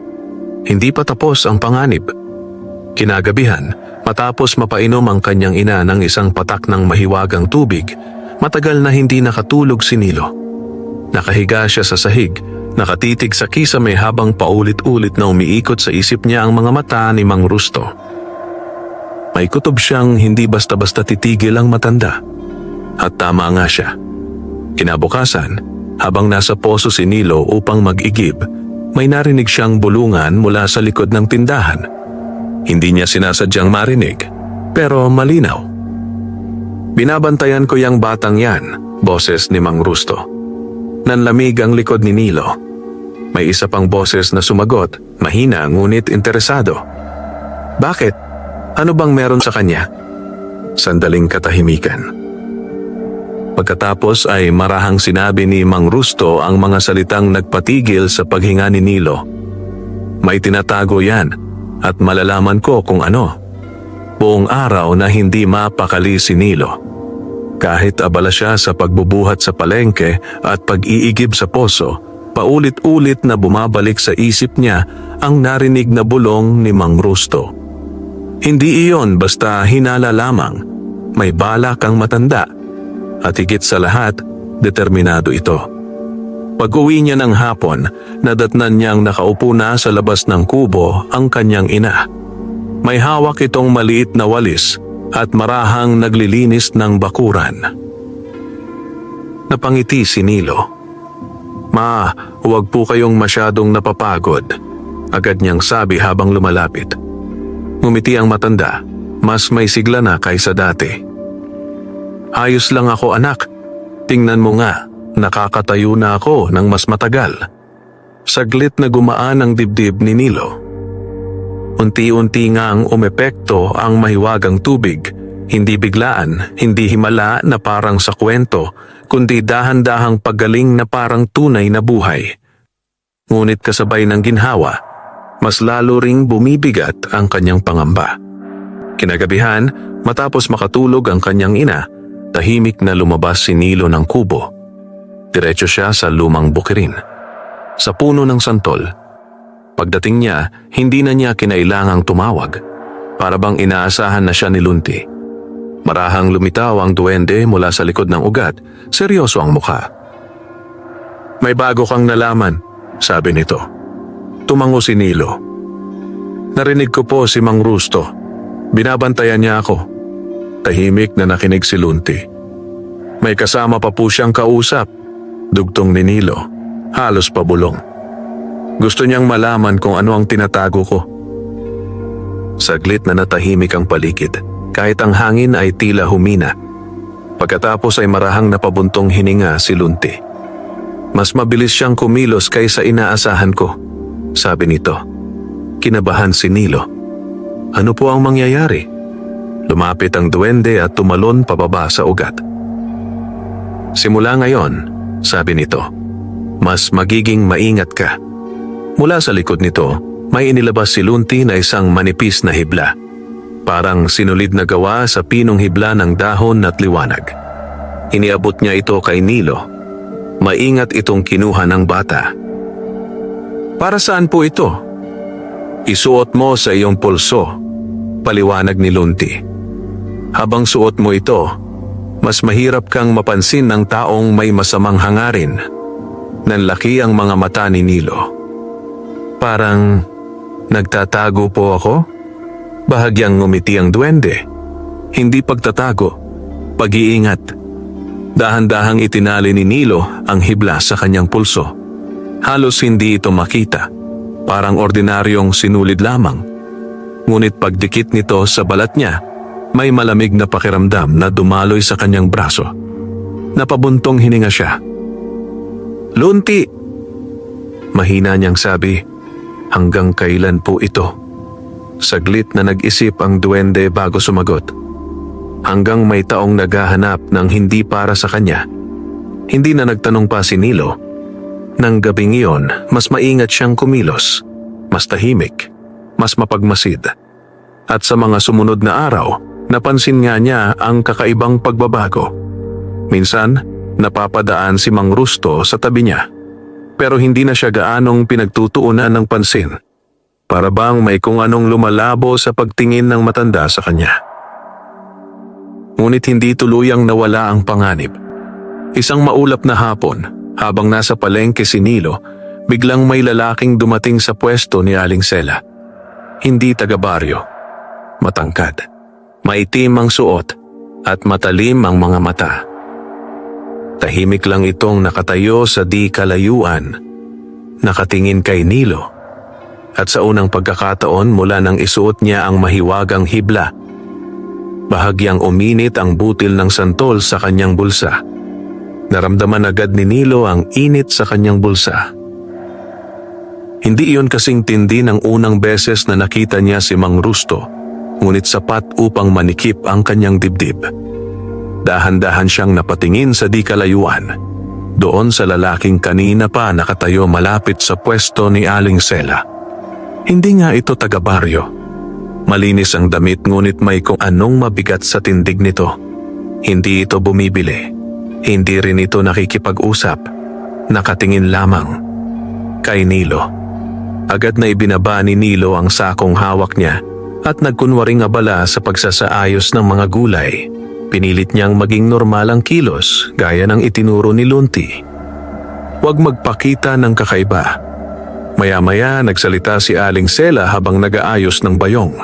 hindi pa tapos ang panganib. Kinagabihan, matapos mapainom ang kanyang ina ng isang patak ng mahiwagang tubig, matagal na hindi nakatulog si Nilo. Nakahiga siya sa sahig, nakatitig sa kisame habang paulit-ulit na umiikot sa isip niya ang mga mata ni Mang Rusto. May kutob siyang hindi basta-basta titigil ang matanda. At tama nga siya. Kinabukasan, habang nasa poso si Nilo upang mag-igib, may narinig siyang bulungan mula sa likod ng tindahan. Hindi niya sinasadyang marinig, pero malinaw. Binabantayan ko yang batang yan, boses ni Mang Rusto. Nanlamig ang likod ni Nilo. May isa pang boses na sumagot, mahina ngunit interesado. Bakit? Ano bang meron sa kanya? Sandaling katahimikan. Pagkatapos ay marahang sinabi ni Mang Rusto ang mga salitang nagpatigil sa paghinga ni Nilo. May tinatago yan. At malalaman ko kung ano. Buong araw na hindi mapakali si Nilo. Kahit abala siya sa pagbubuhat sa palengke at pag-iigib sa poso, paulit-ulit na bumabalik sa isip niya ang narinig na bulong ni Mang Rusto. Hindi iyon basta hinala lamang, may balak ang matanda at higit sa lahat, determinado ito. Pag-uwi niya ng hapon, nadatnan niyang nakaupo na sa labas ng kubo ang kanyang ina. May hawak itong maliit na walis at marahang naglilinis ng bakuran. Napangiti si Nilo. "Ma, huwag po kayong masyadong napapagod," agad niyang sabi habang lumalapit. Ngumiti ang matanda, mas may sigla na kaysa dati. "Ayos lang ako, anak. Tingnan mo nga, nakakatayo na ako ng mas matagal." Saglit na gumaan ang dibdib ni Nilo. Unti-unti ngang umepekto ang mahiwagang tubig, hindi biglaan, hindi himala na parang sa kwento, kundi dahan-dahang paggaling na parang tunay na buhay. Ngunit kasabay ng ginhawa, mas lalo ring bumibigat ang kanyang pangamba. Kinagabihan, matapos makatulog ang kanyang ina, tahimik na lumabas si Nilo ng kubo. Diretso siya sa lumang bukirin, sa puno ng santol. Pagdating niya, hindi na niya kinailangang tumawag. Para bang inaasahan na siya ni Lunti. Marahang lumitaw ang duwende mula sa likod ng ugat, seryoso ang mukha. "May bago kang nalaman," sabi nito. Tumango si Nilo. "Narinig ko po si Mang Rusto. Binabantayan niya ako." Tahimik na nakinig si Lunti. "May kasama pa po siyang kausap," dugtong ni Nilo, halos pabulong. "Gusto niyang malaman kung ano ang tinatago ko." Saglit na natahimik ang paligid, kahit ang hangin ay tila humina. Pagkatapos ay marahang napabuntong hininga si Lunti. "Mas mabilis siyang kumilos kaysa inaasahan ko," sabi nito. Kinabahan si Nilo. Ano po ang mangyayari? Lumapit ang duwende at tumalon pababa sa ugat. "Simula ngayon," sabi nito, "mas magiging maingat ka." Mula sa likod nito, may inilabas si Lunti na isang manipis na hibla. Parang sinulid na gawa sa pinong hibla ng dahon at liwanag. Iniabot niya ito kay Nilo. Maingat itong kinuha ng bata. "Para saan po ito?" "Isuot mo sa iyong pulso," paliwanag ni Lunti. "Habang suot mo ito, mas mahirap kang mapansin ng taong may masamang hangarin." Nanlaki ang mga mata ni Nilo. "Parang nagtatago po ako?" Bahagyang ngumiti ang duwende. "Hindi pagtatago, pag-iingat." Dahan-dahang itinali ni Nilo ang hibla sa kanyang pulso. Halos hindi ito makita, parang ordinaryong sinulid lamang. Ngunit pagdikit nito sa balat niya, may malamig na pakiramdam na dumaloy sa kanyang braso. Napabuntong hininga siya. "Lunti!" Mahina niyang sabi. "Hanggang kailan po ito?" Saglit na nag-isip ang duwende bago sumagot. Hanggang may taong naghahanap ng hindi para sa kanya. Hindi na nagtanong pa si Nilo. Nang gabing iyon, mas maingat siyang kumilos, mas tahimik, mas mapagmasid. At sa mga sumunod na araw, napansin nga niya ang kakaibang pagbabago. Minsan, napapadaan si Mang Rusto sa tabi niya. Pero hindi na siya gaanong pinagtutuunan ng pansin. Para bang may kung anong lumalabo sa pagtingin ng matanda sa kanya. Ngunit hindi tuluyang nawala ang panganib. Isang maulap na hapon, habang nasa palengke si Nilo, biglang may lalaking dumating sa pwesto ni Aling Sela. Hindi taga-baryo. Matangkad. Maitim ang suot at matalim ang mga mata. Tahimik lang itong nakatayo sa di kalayuan, nakatingin kay Nilo. At sa unang pagkakataon mula nang isuot niya ang mahiwagang hibla, bahagyang uminit ang butil ng santol sa kanyang bulsa. Naramdaman agad ni Nilo ang init sa kanyang bulsa. Hindi iyon kasing tindi ng unang beses na nakita niya si Mang Rusto, ngunit sapat upang manikip ang kanyang dibdib. Dahan-dahan siyang napatingin sa di kalayuan, doon sa lalaking kanina pa nakatayo malapit sa pwesto ni Aling Sela. Hindi nga ito taga-baryo. Malinis ang damit ngunit may kung anong mabigat sa tindig nito. Hindi ito bumibili. Hindi rin ito nakikipag-usap. Nakatingin lamang kay Nilo. Agad na ibinaba ni Nilo ang sakong hawak niya at nagkunwaring abala sa pagsasaayos ng mga gulay. Pinilit niyang maging normal ang kilos gaya ng itinuro ni Lunti. Huwag magpakita ng kakaiba. Maya-maya nagsalita si Aling Sela habang nag-aayos ng bayong.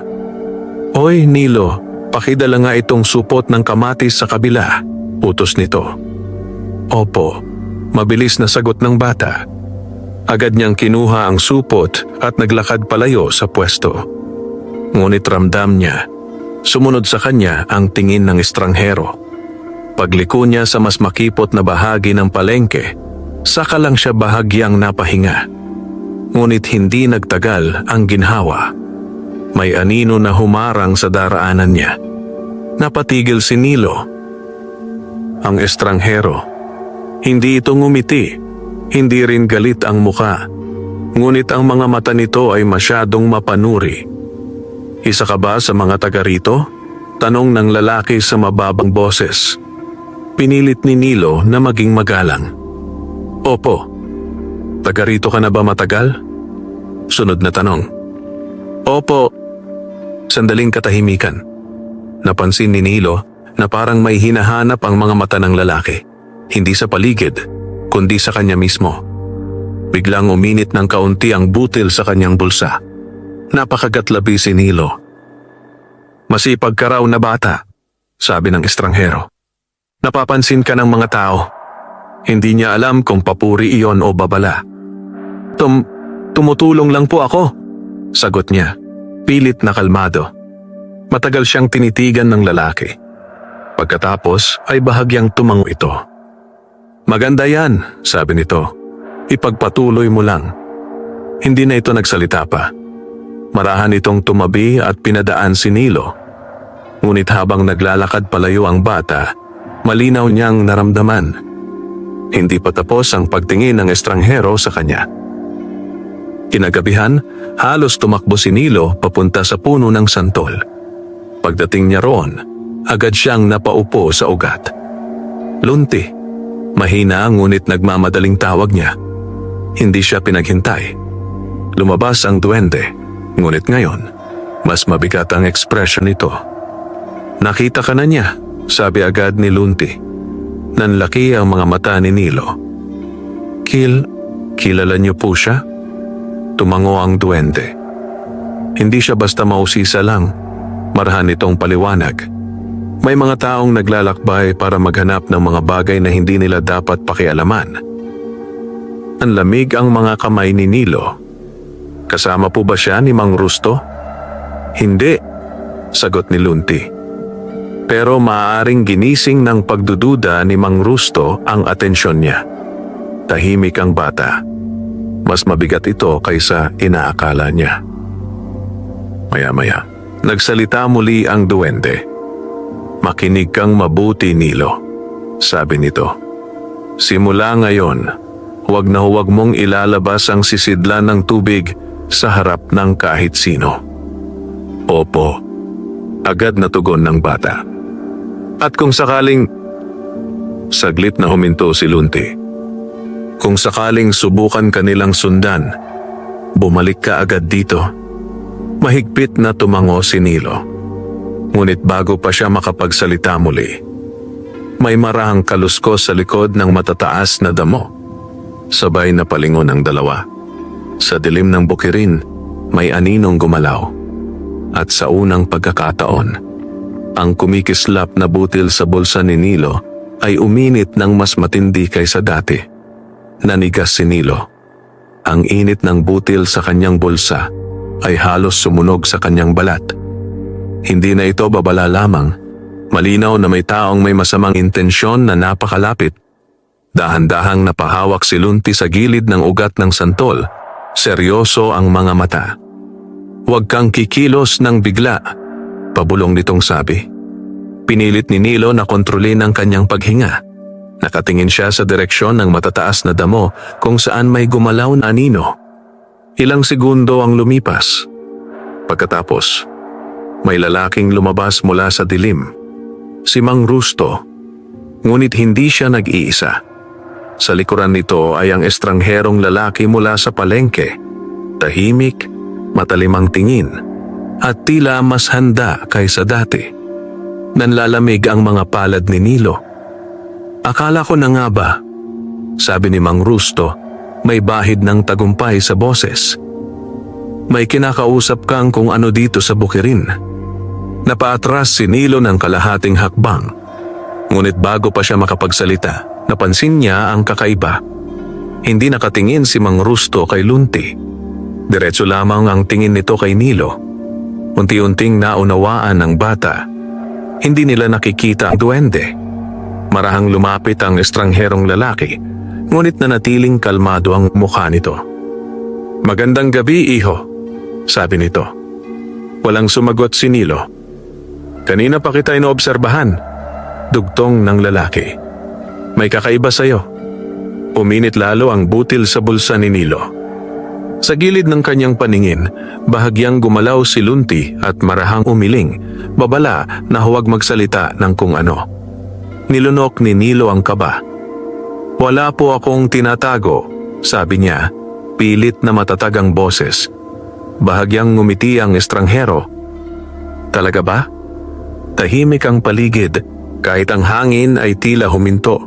"Oy Nilo, pakidala nga itong supot ng kamatis sa kabila," utos nito. "Opo," mabilis na sagot ng bata. Agad niyang kinuha ang supot at naglakad palayo sa pwesto. Ngunit ramdam niya, sumunod sa kanya ang tingin ng estranghero. Pagliko niya sa mas makipot na bahagi ng palengke, saka lang siya bahagyang napahinga. Ngunit hindi nagtagal ang ginhawa. May anino na humarang sa daraanan niya. Napatigil si Nilo. Ang estranghero. Hindi ito ngumiti. Hindi rin galit ang muka. Ngunit ang mga mata nito ay masyadong mapanuri. "Isa ka ba sa mga taga rito?" tanong ng lalaki sa mababang boses. Pinilit ni Nilo na maging magalang. "Opo." "Taga rito ka na ba matagal?" sunod na tanong. "Opo." Sandaling katahimikan. Napansin ni Nilo na parang may hinahanap ang mga mata ng lalaki. Hindi sa paligid, kundi sa kanya mismo. Biglang uminit ng kaunti ang butil sa kanyang bulsa. Napakagatlabi si Nilo. "Masipag ka raw na bata," sabi ng estranghero. "Napapansin ka ng mga tao. Hindi niya alam kung papuri iyon o babala." Tumutulong lang po ako," sagot niya, pilit na kalmado. Matagal siyang tinitigan ng lalaki. Pagkatapos ay bahagyang tumango ito. "Maganda yan," sabi nito. "Ipagpatuloy mo lang." Hindi na ito nagsalita pa. Marahan itong tumabi at pinadaan si Nilo. Ngunit habang naglalakad palayo ang bata, malinaw niyang naramdaman. Hindi pa tapos ang pagtingin ng estranghero sa kanya. Kinagabihan, halos tumakbo si Nilo papunta sa puno ng santol. Pagdating niya roon, agad siyang napaupo sa ugat. "Lunti." Mahina ngunit nagmamadaling tawag niya. Hindi siya pinaghintay. Lumabas ang duwende. Ngunit ngayon, mas mabigat ang ekspresyon nito. "Nakita ka na niya," sabi agad ni Lunti. Nanlaki ang mga mata ni Nilo. Kilala niyo po siya?" Tumango ang duwende. Hindi siya basta mausisa lang. Marahan itong paliwanag. May mga taong naglalakbay para maghanap ng mga bagay na hindi nila dapat pakialaman. Nanlamig ang mga kamay ni Nilo. "Kasama po ba siya ni Mang Rusto?" "Hindi," sagot ni Lunti. Pero maaaring ginising ng pagdududa ni Mang Rusto ang atensyon niya. Tahimik ang bata. Mas mabigat ito kaysa inaakala niya. Maya-maya, nagsalita muli ang duwende. "Makinig kang mabuti, Nilo," sabi nito. "Simula ngayon, huwag na huwag mong ilalabas ang sisidlan ng tubig sa harap ng kahit sino." "Opo," agad na tugon ng bata. "At kung sakaling..." Saglit na huminto si Lunti. "Kung sakaling subukan kanilang sundan, bumalik ka agad dito." Mahigpit na tumango si Nilo. Ngunit bago pa siya makapagsalita muli, may marahang kaluskos sa likod ng matataas na damo. Sabay na palingon ang dalawa. Sa dilim ng bukirin, may aninong gumalaw. At sa unang pagkakataon, ang kumikislap na butil sa bulsa ni Nilo ay uminit ng mas matindi kaysa dati. Nanigas si Nilo. Ang init ng butil sa kanyang bulsa ay halos sumunog sa kanyang balat. Hindi na ito babala lamang. Malinaw na may taong may masamang intensyon na napakalapit. Dahan-dahang napahawak si Lunti sa gilid ng ugat ng santol. Seryoso ang mga mata. "Huwag kang kikilos ng bigla," pabulong nitong sabi. Pinilit ni Nilo na kontrolin ang kanyang paghinga. Nakatingin siya sa direksyon ng matataas na damo kung saan may gumalaw na anino. Ilang segundo ang lumipas. Pagkatapos, may lalaking lumabas mula sa dilim. si Mang Rusto. Ngunit hindi siya nag-iisa. Sa likuran nito ay ang estrangherong lalaki mula sa palengke. Tahimik, matalimang tingin, at tila mas handa kaysa dati. Nanlalamig ang mga palad ni Nilo. Akala ko na nga ba, sabi ni Mang Rusto, may bahid ng tagumpay sa boses. May kinakausap kang kung ano dito sa bukirin. Napaatras si Nilo ng kalahating hakbang. Ngunit bago pa siya makapagsalita, napansin niya ang kakaiba. Hindi nakatingin si Mang Rusto kay Lunti. Diretso lamang ang tingin nito kay Nilo. Unti-unting naunawaan ng bata. Hindi nila nakikita ang duwende. Marahang lumapit ang estrangherong lalaki, ngunit nanatiling kalmado ang mukha nito. "Magandang gabi, iho," sabi nito. Walang sumagot si Nilo. "Kanina pa kita inoobserbahan," dugtong ng lalaki. "May kakaiba sa'yo." Uminit lalo ang butil sa bulsa ni Nilo. Sa gilid ng kanyang paningin, bahagyang gumalaw si Lunti at marahang umiling, babala na huwag magsalita ng kung ano. Nilunok ni Nilo ang kaba. "Wala po akong tinatago," sabi niya, pilit na matatag ang boses. Bahagyang ngumiti ang estranghero. "Talaga ba?" Tahimik ang paligid, kahit ang hangin ay tila huminto.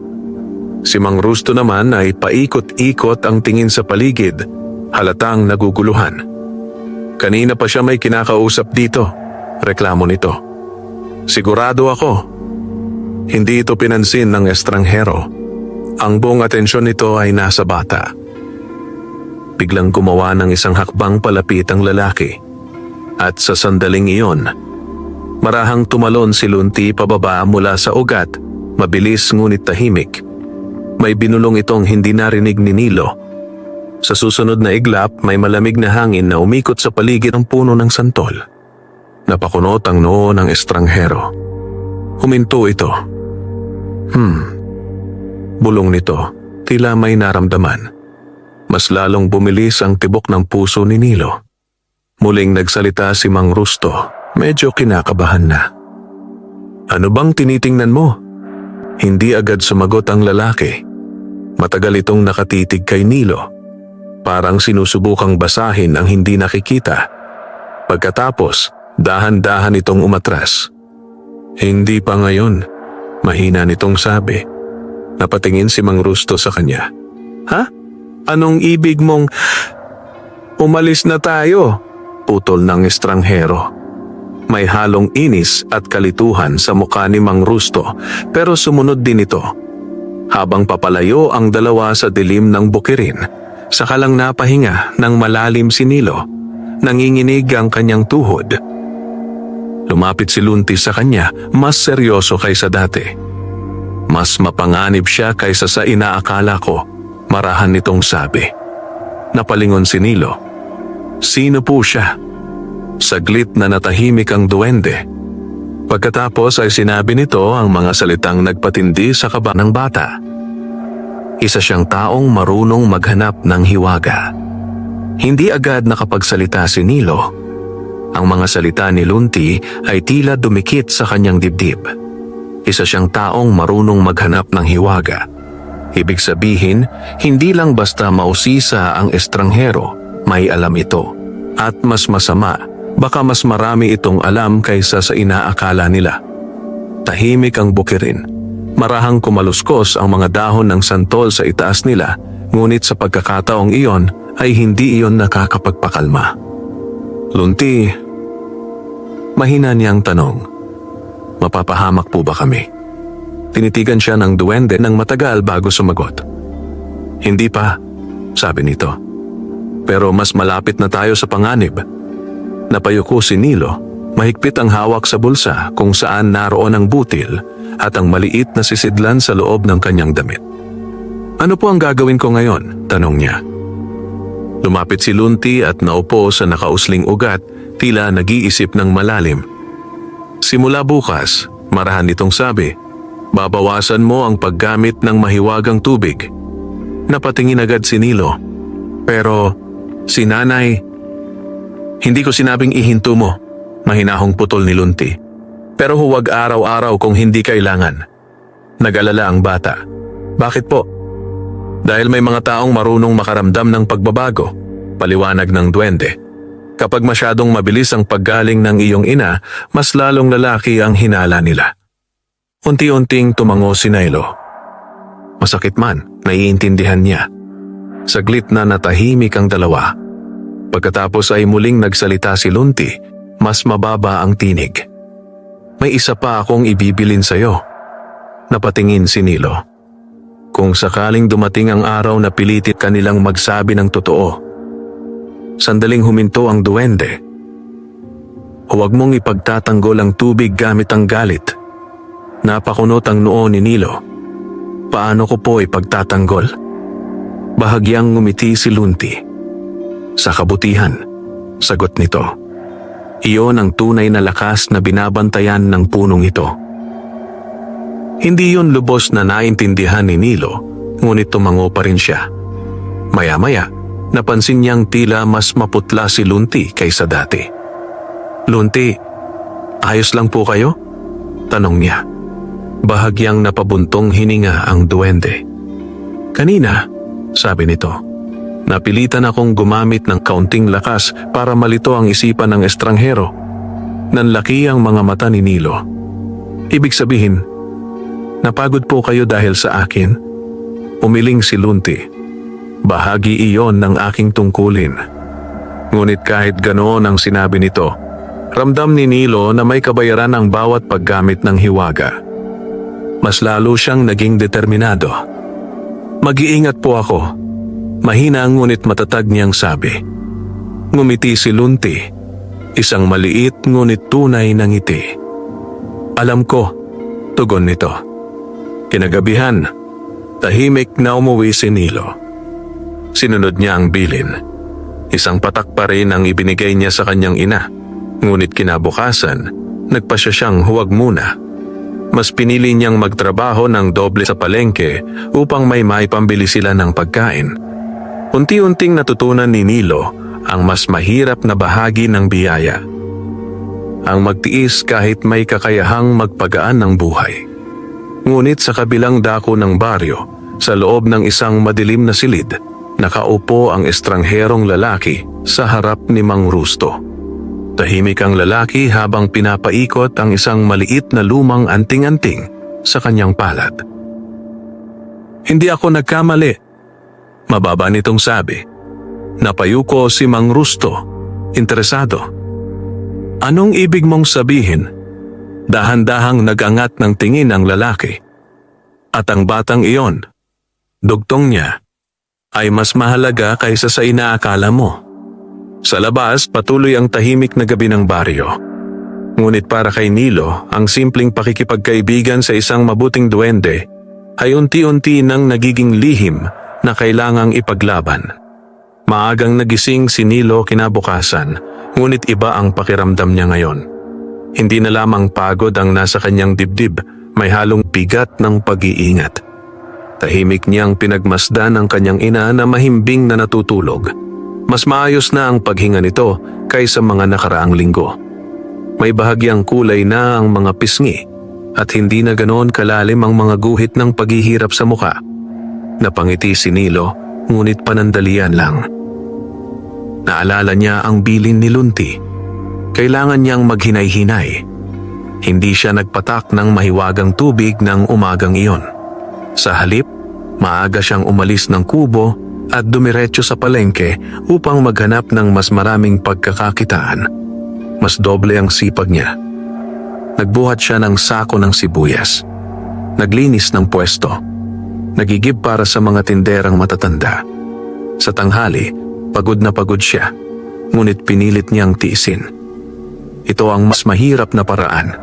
Si Mang Rusto naman ay paikot-ikot ang tingin sa paligid, halatang naguguluhan. "Kanina pa siya may kinakausap dito," reklamo nito. "Sigurado ako." Hindi ito pinansin ng estranghero. Ang buong atensyon nito ay nasa bata. Biglang gumawa ng isang hakbang palapit ang lalaki. At sa sandaling iyon, marahang tumalon si Lunti pababa mula sa ugat, mabilis ngunit tahimik. May binulong itong hindi narinig ni Nilo. Sa susunod na iglap, may malamig na hangin na umikot sa paligid ng puno ng santol. Napakunot ang noo ng estranghero. Huminto ito. Bulong nito, tila may naramdaman. Mas lalong bumilis ang tibok ng puso ni Nilo. Muling nagsalita si Mang Rusto, medyo kinakabahan na. "Ano bang tinitingnan mo?" Hindi agad sumagot ang lalaki. Matagal itong nakatitig kay Nilo. Parang sinusubukang basahin ang hindi nakikita. Pagkatapos, dahan-dahan itong umatras. "Hindi pa ngayon," mahina nitong sabi. Napatingin si Mang Rusto sa kanya. "Ha? Anong ibig mong..." "Umalis na tayo," putol ng estranghero. May halong inis at kalituhan sa mukha ni Mang Rusto, pero sumunod din ito. Habang papalayo ang dalawa sa dilim ng bukirin, saka lang napahinga ng malalim si Nilo. Nanginginig ang kanyang tuhod. Lumapit si Lunti sa kanya, mas seryoso kaysa dati. "Mas mapanganib siya kaysa sa inaakala ko," marahan nitong sabi. Napalingon si Nilo. Sino po siya? Saglit na natahimik ang duwende. Pagkatapos ay sinabi nito ang mga salitang nagpatindi sa kaba ng bata. Isa siyang taong marunong maghanap ng hiwaga. Hindi agad nakapagsalita si Nilo. Ang mga salita ni Lunti ay tila dumikit sa kanyang dibdib. Isa siyang taong marunong maghanap ng hiwaga. Ibig sabihin, hindi lang basta mausisa ang estranghero, may alam ito. At mas masama, baka mas marami itong alam kaysa sa inaakala nila. Tahimik ang bukirin. Marahang kumaluskos ang mga dahon ng santol sa itaas nila, ngunit sa pagkakataong iyon ay hindi iyon nakakapagpakalma. "Lunti," mahina niyang tanong, "mapapahamak po ba kami?" Tinitigan siya ng duwende ng matagal bago sumagot. "Hindi pa," sabi nito. "Pero mas malapit na tayo sa panganib." Napayuko si Nilo, mahigpit ang hawak sa bulsa kung saan naroon ang butil at ang maliit na sisidlan sa loob ng kanyang damit. "Ano po ang gagawin ko ngayon?" tanong niya. Lumapit si Lunti at naupo sa nakausling ugat, tila nag-iisip ng malalim. "Simula bukas," marahan nitong sabi, "babawasan mo ang paggamit ng mahiwagang tubig." Napatingin agad si Nilo. "Pero, si nanay..." "Hindi ko sinabing ihinto mo," mahinahong putol ni Lunti. Pero huwag araw-araw kung hindi kailangan. Nag-alala ang bata. Bakit po? Dahil may mga taong marunong makaramdam ng pagbabago, paliwanag ng duwende. Kapag masyadong mabilis ang paggaling ng iyong ina, mas lalong lalaki ang hinala nila. Unti-unting tumango si Nilo. Masakit man, naiintindihan niya. Saglit na natahimik ang dalawa. Pagkatapos ay muling nagsalita si Lunti, mas mababa ang tinig. May isa pa akong ibibilin sa'yo. Napatingin si Nilo. Kung sakaling dumating ang araw na pilitit kanilang magsabi ng totoo. Sandaling huminto ang duwende. Huwag mong ipagtatanggol ang tubig gamit ang galit. Napakunot ang noo ni Nilo. Paano ko po ipagtatanggol? Bahagyang ngumiti si Lunti. Sa kabutihan, sagot nito. Iyon ang tunay na lakas na binabantayan ng punong ito. Hindi yun lubos na naintindihan ni Nilo, ngunit tumango pa rin siya. Maya-maya, napansin niyang tila mas maputla si Lunti kaysa dati. Lunti, ayos lang po kayo? Tanong niya. Bahagyang napabuntong hininga ang duwende. Kanina, sabi nito, napilitan akong gumamit ng kaunting lakas para malito ang isipan ng estranghero. Nanlaki ang mga mata ni Nilo. Ibig sabihin, napagod po kayo dahil sa akin? Umiling si Lunti. Bahagi iyon ng aking tungkulin. Ngunit kahit ganoon ang sinabi nito, ramdam ni Nilo na may kabayaran ang bawat paggamit ng hiwaga. Mas lalo siyang naging determinado. Mag-iingat po ako. Mahina ngunit matatag niyang sabi. Ngumiti si Lunti, isang maliit ngunit tunay na ngiti. Alam ko, tugon nito. Kinagabihan, tahimik na umuwi si Nilo. Sinunod niya ang bilin. Isang patak pa rin ang ibinigay niya sa kanyang ina. Ngunit kinabukasan, nagpasya siyang huwag muna. Mas pinili niyang magtrabaho ng doble sa palengke upang may maipambili sila ng pagkain. Unti-unting natutunan ni Nilo ang mas mahirap na bahagi ng biyaya. Ang magtiis kahit may kakayahang magpagaan ng buhay. Ngunit sa kabilang dako ng baryo, sa loob ng isang madilim na silid, nakaupo ang estrangherong lalaki sa harap ni Mang Rusto. Tahimik ang lalaki habang pinapaikot ang isang maliit na lumang anting-anting sa kanyang palad. Hindi ako nagkamali. Mababa nitong sabi. Napayuko si Mang Rusto, interesado. Anong ibig mong sabihin? Dahan-dahang nagangat ng tingin ang lalaki. At ang batang iyon, dugtong niya, ay mas mahalaga kaysa sa inaakala mo. Sa labas, patuloy ang tahimik na gabi ng baryo. Ngunit para kay Nilo, ang simpleng pakikipagkaibigan sa isang mabuting duwende ay unti-unti nang nagiging lihim na kailangang ipaglaban. Maagang nagising si Nilo kinabukasan, ngunit iba ang pakiramdam niya ngayon. Hindi na lamang pagod ang nasa kanyang dibdib, may halong bigat ng pag-iingat. Tahimik niyang pinagmasdan ang kanyang ina na mahimbing na natutulog. Mas maayos na ang paghinga nito kaysa mga nakaraang linggo. May bahagyang kulay na ang mga pisngi at hindi na ganoon kalalim ang mga guhit ng paghihirap sa muka. Napangiti si Nilo, ngunit panandalian lang. Naalala niya ang bilin ni Lunti. Kailangan niyang maghinay-hinay. Hindi siya nagpatak ng mahiwagang tubig ng umagang iyon. Sa halip, maaga siyang umalis ng kubo at dumiretso sa palengke upang maghanap ng mas maraming pagkakakitaan. Mas doble ang sipag niya. Nagbuhat siya ng sako ng sibuyas. Naglinis ng pwesto. Nagigib para sa mga tinderang matatanda. Sa tanghali, pagod na pagod siya, ngunit pinilit niyang tiisin. Ito ang mas mahirap na paraan,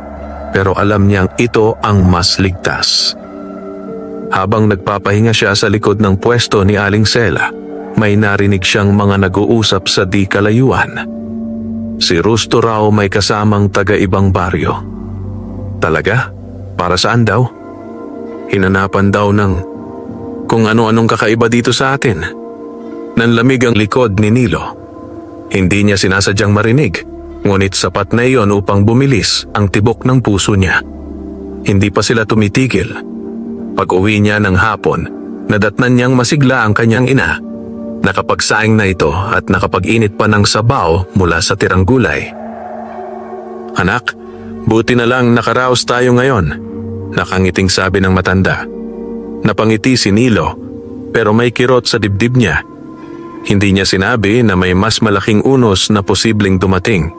pero alam niyang ito ang mas ligtas. Habang nagpapahinga siya sa likod ng pwesto ni Aling Sela, may narinig siyang mga nag-uusap sa di kalayuan. Si Rusto raw may kasamang taga-ibang baryo. Talaga? Para saan daw? Hinanapan daw ng kung ano-anong kakaiba dito sa atin. Nanlamig ang likod ni Nilo. Hindi niya sinasadyang marinig, Ngunit sapat na iyon upang bumilis ang tibok ng puso niya. Hindi pa sila tumitigil. Pag-uwi niya ng hapon, nadatnan niyang masigla ang kanyang ina. Nakapagsaing na ito at nakapag-init pa ng sabaw mula sa tirang gulay. "Anak, buti na lang nakaraos tayo ngayon," nakangiting sabi ng matanda. Napangiti si Nilo, pero may kirot sa dibdib niya. Hindi niya sinabi na may mas malaking unos na posibleng dumating.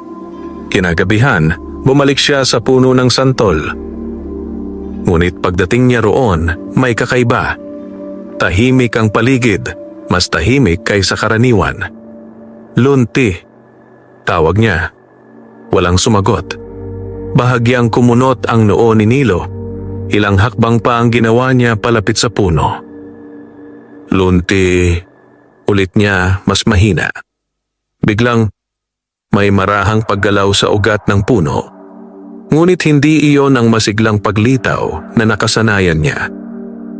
Kinagabihan, bumalik siya sa puno ng santol. Ngunit pagdating niya roon, may kakaiba. Tahimik ang paligid, mas tahimik kaysa karaniwan. "Lunti," tawag niya. Walang sumagot. Bahagyang kumunot ang noo ni Nilo. Ilang hakbang pa ang ginawa niya palapit sa puno. "Lunti," ulit niya mas mahina. Biglang may marahang paggalaw sa ugat ng puno. Ngunit hindi iyon ang masiglang paglitaw na nakasanayan niya.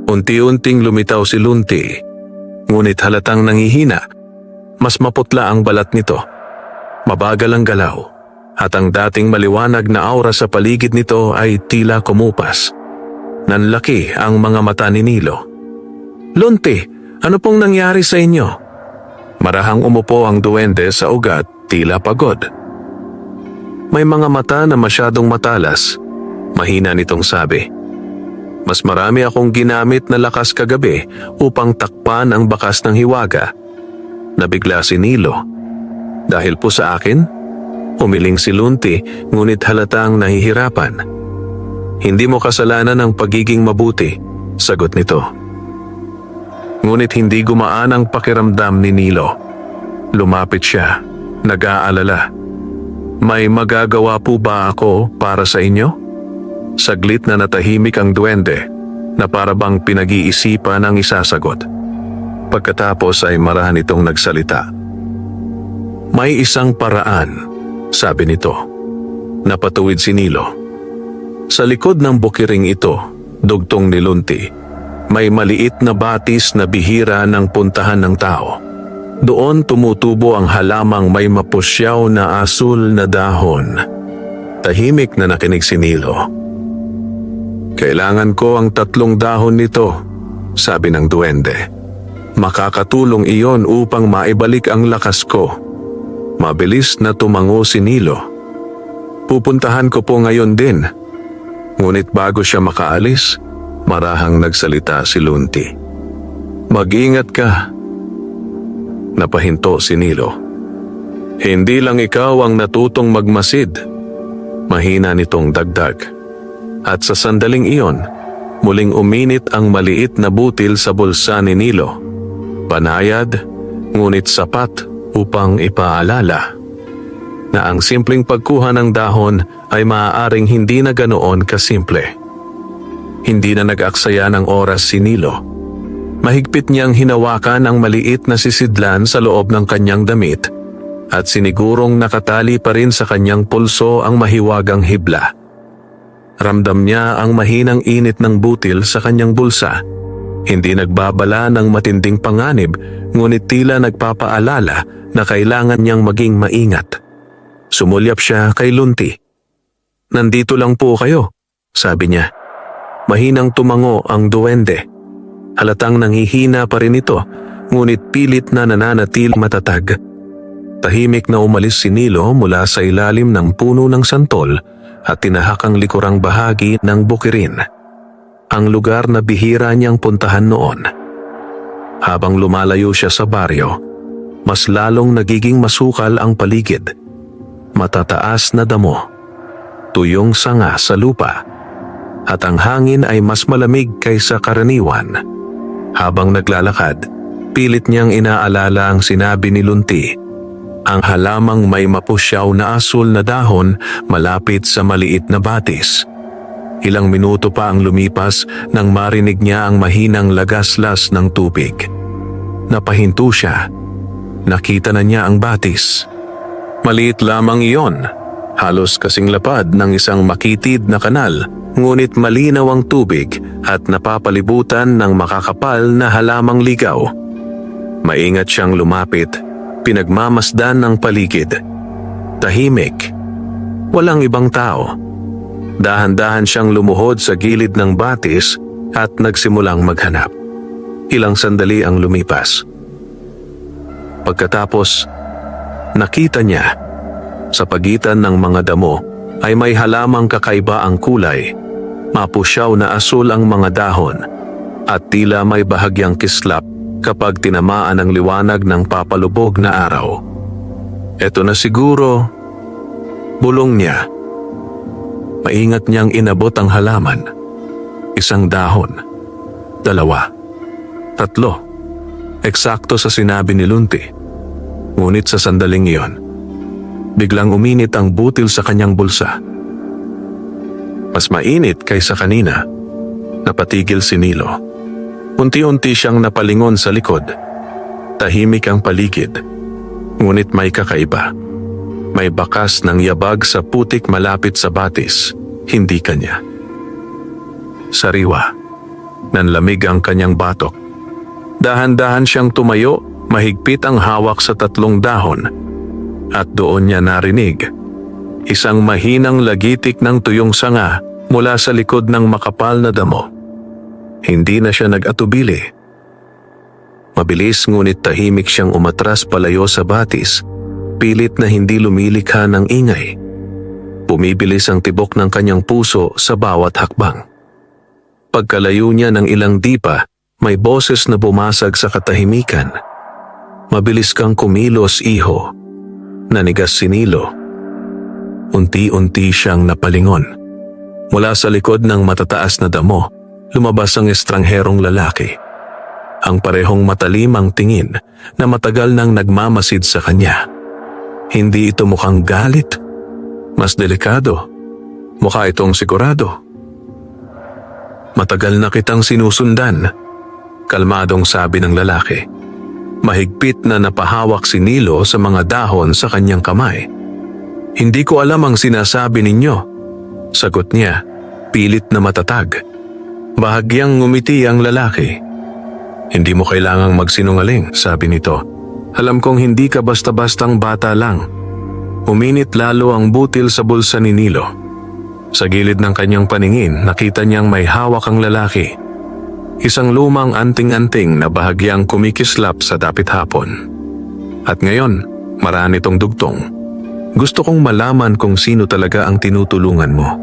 Unti-unting lumitaw si Lunti, ngunit halatang nangihina. Mas maputla ang balat nito. Mabagal ang galaw, at ang dating maliwanag na aura sa paligid nito ay tila kumupas. Nanlaki ang mga mata ni Nilo. "Lunti, ano pong nangyari sa inyo?" Marahang umupo ang duwende sa ugat, tila pagod. "May mga mata na masyadong matalas," mahina nitong sabi. "Mas marami akong ginamit na lakas kagabi upang takpan ang bakas ng hiwaga." Nabigla si Nilo. "Dahil po sa akin?" Umiling si Lunti, ngunit halatang nahihirapan. "Hindi mo kasalanan ang pagiging mabuti," sagot nito. Ngunit hindi gumaan ang pakiramdam ni Nilo. Lumapit siya, nag-aalala. "May magagawa po ba ako para sa inyo?" Saglit na natahimik ang duwende, na para bang pinag-iisipan ang isasagot. Pagkatapos ay marahan itong nagsalita. "May isang paraan," sabi nito. Napatuwid si Nilo. Sa likod ng bukiring ito, dugtong ni Lunti, may maliit na batis na bihira ng puntahan ng tao. Doon tumutubo ang halamang may mapusyaw na asul na dahon. Tahimik na nakinig si Nilo. "Kailangan ko ang 3 dahon nito," sabi ng duwende. "Makakatulong iyon upang maibalik ang lakas ko." Mabilis na tumango si Nilo. "Pupuntahan ko po ngayon din." Ngunit bago siya makaalis, marahang nagsalita si Lunti. "Mag-ingat ka." Napahinto si Nilo. "Hindi lang ikaw ang natutong magmasid," mahina nitong dagdag. At sa sandaling iyon, muling uminit ang maliit na butil sa bulsa ni Nilo. Banayad, ngunit sapat upang ipaalala na ang simpleng pagkuha ng dahon ay maaaring hindi na ganoon kasimple. Hindi na nag-aksaya ng oras si Nilo. Mahigpit niyang hinawakan ang maliit na sisidlan sa loob ng kanyang damit at sinigurong nakatali pa rin sa kanyang pulso ang mahiwagang hibla. Ramdam niya ang mahinang init ng butil sa kanyang bulsa. Hindi nagbabala ng matinding panganib, ngunit tila nagpapaalala na kailangan niyang maging maingat. Sumulyap siya kay Lunti. "Nandito lang po kayo," sabi niya. Mahinang tumango ang duwende. Halatang nanghihina pa rin ito, ngunit pilit na nananatil matatag. Tahimik na umalis si Nilo mula sa ilalim ng puno ng santol at tinahak ang likurang bahagi ng bukirin, ang lugar na bihira niyang puntahan noon. Habang lumalayo siya sa baryo, mas lalong nagiging masukal ang paligid. Matataas na damo, tuyong sanga sa lupa, at ang hangin ay mas malamig kaysa karaniwan. Habang naglalakad, pilit niyang inaalala ang sinabi ni Lunti. Ang halamang may mapusyaw na asul na dahon malapit sa maliit na batis. Ilang minuto pa ang lumipas nang marinig niya ang mahinang lagaslas ng tubig. Napahinto siya. Nakita na niya ang batis. Maliit lamang iyon, halos kasing lapad ng isang makitid na kanal, ngunit malinaw ang tubig at napapalibutan ng makakapal na halamang ligaw. Maingat siyang lumapit, pinagmamasdan ng paligid. Tahimik, Walang ibang tao. Dahan-dahan siyang lumuhod sa gilid ng batis at nagsimulang maghanap. Ilang sandali ang lumipas. Pagkatapos, nakita niya sa pagitan ng mga damo ay may halamang kakaiba ang kulay. Mapusyaw na asul ang mga dahon at tila may bahagyang kislap kapag tinamaan ang liwanag ng papalubog na araw. Eto na siguro, bulong niya. Maingat niyang inabot ang halaman. Isang dahon, 2, 3. Eksakto sa sinabi ni Lunti. Ngunit sa sandaling iyon, biglang uminit ang butil sa kanyang bulsa. Mas mainit kaysa kanina. Napatigil si Nilo. Unti-unti siyang napalingon sa likod. Tahimik ang paligid. Ngunit may kakaiba. May bakas ng yabag sa putik malapit sa batis. Hindi kanya. Sariwa. Nanlamig ang kanyang batok. Dahan-dahan siyang tumayo, mahigpit ang hawak sa 3 dahon. At doon niya narinig isang mahinang lagitik ng tuyong sanga mula sa likod ng makapal na damo. Hindi na siya nag-atubili. Mabilis ngunit tahimik siyang umatras palayo sa batis, pilit na hindi lumilikha ng ingay. Bumibilis ang tibok ng kanyang puso sa bawat hakbang. Pagkalayo niya ng ilang dipa, may boses na bumasag sa katahimikan. Mabilis kang kumilos, iho. Nanigas si Nilo. Unti-unti siyang napalingon. Mula sa likod ng matataas na damo, lumabas ang estrangherong lalaki. Ang parehong matalim ang tingin na matagal nang nagmamasid sa kanya. Hindi ito mukhang galit. Mas delikado. Mukha itong sigurado. Matagal na kitang sinusundan. Kalmadong sabi ng lalaki. Mahigpit na napahawak si Nilo sa mga dahon sa kanyang kamay. Hindi ko alam ang sinasabi ninyo. Sagot niya, pilit na matatag. Bahagyang ngumiti ang lalaki. Hindi mo kailangang magsinungaling, sabi nito. Alam kong hindi ka basta-bastang bata lang. Uminit lalo ang butil sa bulsa ni Nilo. Sa gilid ng kanyang paningin, nakita niyang may hawak ang lalaki. Isang lumang anting-anting na bahagyang kumikislap sa dapit hapon. At ngayon, marami itong dugtong. Gusto kong malaman kung sino talaga ang tinutulungan mo.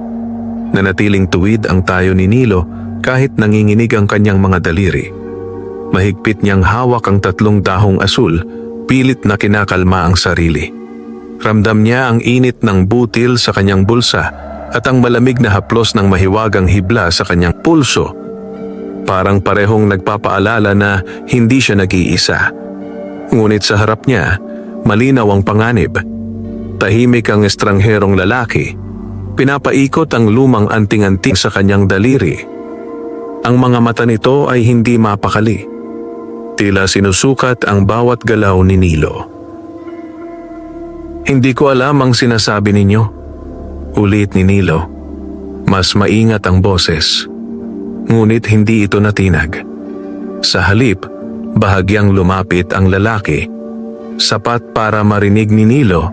Nanatiling tuwid ang tayo ni Nilo kahit nanginginig ang kanyang mga daliri. Mahigpit niyang hawak ang 3 dahong asul, pilit na kinakalma ang sarili. Ramdam niya ang init ng butil sa kanyang bulsa at ang malamig na haplos ng mahiwagang hibla sa kanyang pulso. Parang parehong nagpapaalala na hindi siya nag-iisa. Ngunit sa harap niya, malinaw ang panganib. Tahimik ang estrangherong lalaki. Pinapaikot ang lumang anting-anting sa kanyang daliri. Ang mga mata nito ay hindi mapakali. Tila sinusukat ang bawat galaw ni Nilo. Hindi ko alam ang sinasabi ninyo. Ulit ni Nilo. Mas maingat ang boses. Ngunit hindi ito natinag. Sa halip, bahagyang lumapit ang lalaki. Sapat para marinig ni Nilo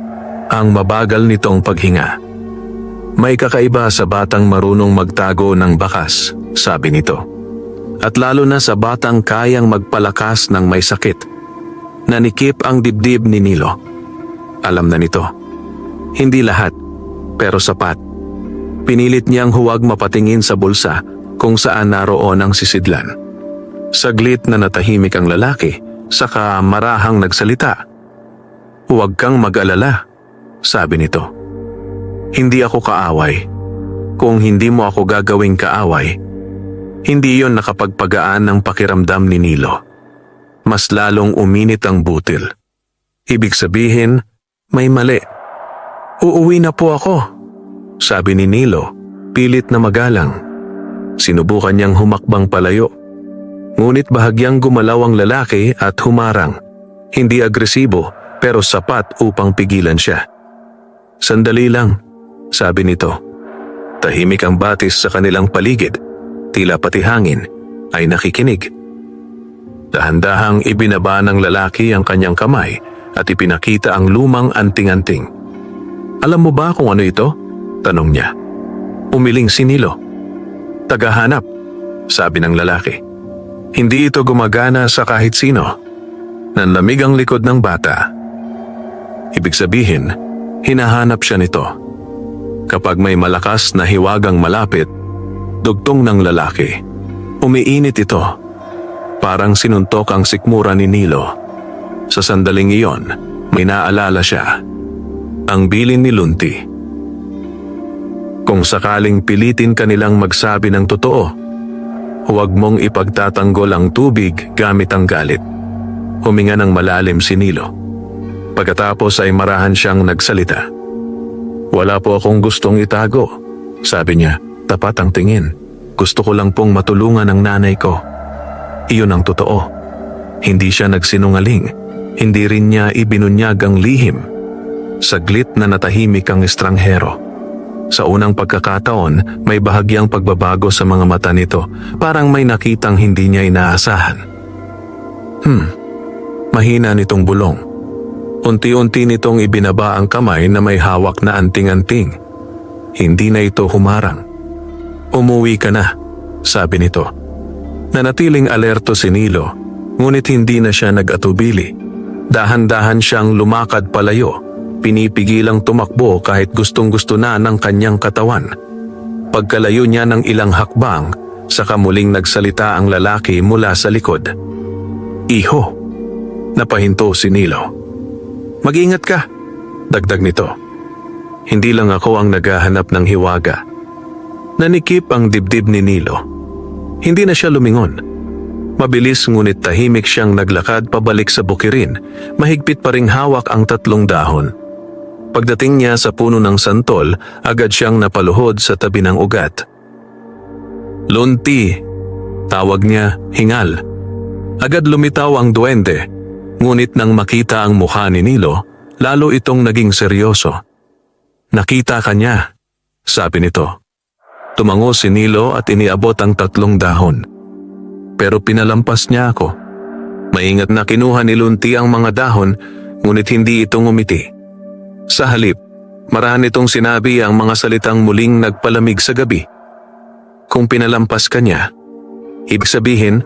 ang mabagal nitong paghinga. May kakaiba sa batang marunong magtago ng bakas, sabi nito. At lalo na sa batang kayang magpalakas ng may sakit. Nanikip ang dibdib ni Nilo. Alam na nito. Hindi lahat, pero sapat. Pinilit niyang huwag mapatingin sa bulsa kung saan naroon ang sisidlan. Saglit na natahimik ang lalaki, saka marahang nagsalita. Huwag kang mag-alala, sabi nito. Hindi ako kaaway. Kung hindi mo ako gagawing kaaway, hindi yon nakapagpagaan ng pakiramdam ni Nilo. Mas lalong uminit ang butil. Ibig sabihin, may mali. Uuwi na po ako, sabi ni Nilo, pilit na magalang. Sinubukan niyang humakbang palayo. Ngunit bahagyang gumalaw ang lalaki at humarang. Hindi agresibo pero sapat upang pigilan siya. Sandali lang, sabi nito. Tahimik ang batis sa kanilang paligid. Tila pati hangin ay nakikinig. Dahan-dahang ibinaba ng lalaki ang kanyang kamay at ipinakita ang lumang anting-anting. Alam mo ba kung ano ito? Tanong niya. Umiling si Nilo. Tagahanap, sabi ng lalaki. Hindi ito gumagana sa kahit sino. Nanlamig ang likod ng bata. Ibig sabihin, hinahanap siya nito. Kapag may malakas na hiwagang malapit, dugtong ng lalaki. Umiinit ito. Parang sinuntok ang sikmura ni Nilo. Sa sandaling iyon, may naalala siya. Ang bilin ni Lunti. Kung sakaling pilitin ka nilang magsabi ng totoo, huwag mong ipagtatanggol ang tubig gamit ang galit. Huminga ng malalim si Nilo. Pagkatapos ay marahan siyang nagsalita. Wala po akong gustong itago, sabi niya, tapat ang tingin. Gusto ko lang pong matulungan ang nanay ko. Iyon ang totoo. Hindi siya nagsinungaling. Hindi rin niya ibinunyag ang lihim. Saglit na natahimik ang estranghero. Sa unang pagkakataon, may bahagyang pagbabago sa mga mata nito. Parang may nakitang hindi niya inaasahan. Mahina nitong bulong. Unti-unti nitong ibinaba ang kamay na may hawak na anting-anting. Hindi na ito humarang. Umuwi ka na, sabi nito. Nanatiling alerto si Nilo, ngunit hindi na siya nag-atubili. Dahan-dahan siyang lumakad palayo. Pinipigilang tumakbo kahit gustong-gusto na ng kanyang katawan. Pagkalayo niya ng ilang hakbang, saka muling nagsalita ang lalaki mula sa likod. Iho, napahinto si Nilo. Mag-ingat ka, dagdag nito. Hindi lang ako ang naghahanap ng hiwaga. Nanikip ang dibdib ni Nilo. Hindi na siya lumingon. Mabilis ngunit tahimik siyang naglakad pabalik sa bukirin, mahigpit pa ring hawak ang 3 dahon. Pagdating niya sa puno ng santol, agad siyang napaluhod sa tabi ng ugat. Lunti, tawag niya, hingal. Agad lumitaw ang duwende, ngunit nang makita ang mukha ni Nilo, lalo itong naging seryoso. Nakita ka niya, sabi nito. Tumango si Nilo at iniabot ang 3 dahon. Pero pinalampas niya ako. Maingat na kinuha ni Lunti ang mga dahon, ngunit hindi ito ngumiti. Sa halip, marahan itong sinabi ang mga salitang muling nagpalamig sa gabi. Kung pinalampas ka niya, ibig sabihin,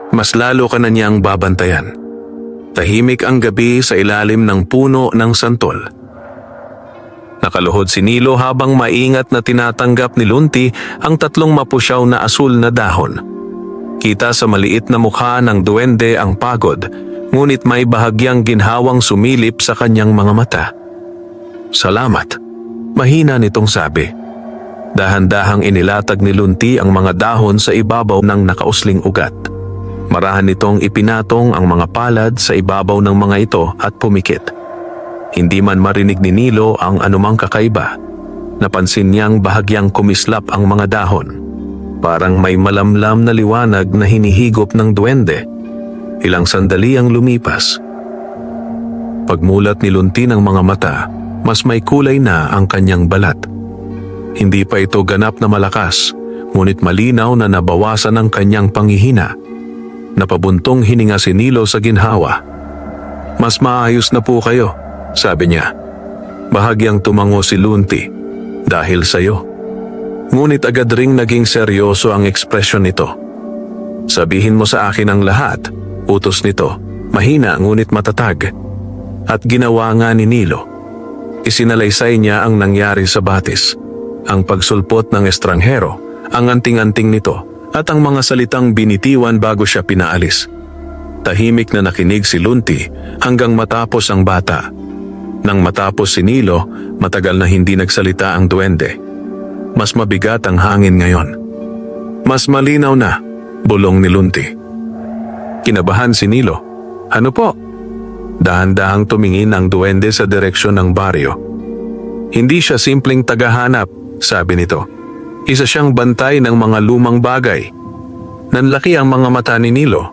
mas lalo ka na niyang babantayan. Tahimik ang gabi sa ilalim ng puno ng santol. Nakaluhod si Nilo habang maingat na tinatanggap ni Lunti ang 3 mapusyaw na asul na dahon. Kita sa maliit na mukha ng duwende ang pagod, ngunit may bahagyang ginhawang sumilip sa kanyang mga mata. Salamat, mahina nitong sabi. Dahan-dahang inilatag ni Lunti ang mga dahon sa ibabaw ng nakausling ugat. Marahan nitong ipinatong ang mga palad sa ibabaw ng mga ito at pumikit. Hindi man marinig ni Nilo ang anumang kakaiba. Napansin niyang bahagyang kumislap ang mga dahon. Parang may malamlam na liwanag na hinihigop ng duwende. Ilang sandali ang lumipas. Pagmulat ni Lunti ng mga mata, mas may kulay na ang kanyang balat. Hindi pa ito ganap na malakas, ngunit malinaw na nabawasan ang kanyang panghihina. Napabuntong hininga si Nilo sa ginhawa. Mas maayos na po kayo, sabi niya. Bahagyang tumango si Lunti, dahil sayo. Ngunit agad ring naging seryoso ang ekspresyon nito. Sabihin mo sa akin ang lahat, utos nito, mahina ngunit matatag. At ginawa nga ni Nilo. Isinalaysay niya ang nangyari sa batis, ang pagsulpot ng estranghero, ang anting-anting nito, at ang mga salitang binitiwan bago siya pinaalis. Tahimik na nakinig si Lunti hanggang matapos ang bata. Nang matapos si Nilo, matagal na hindi nagsalita ang duwende. Mas mabigat ang hangin ngayon. Mas malinaw na, bulong ni Lunti. Kinabahan si Nilo. Ano po? Dahan-dahang tumingin ang duwende sa direksyon ng baryo. Hindi siya simpleng tagahanap, sabi nito. Isa siyang bantay ng mga lumang bagay. Nanlaki ang mga mata ni Nilo.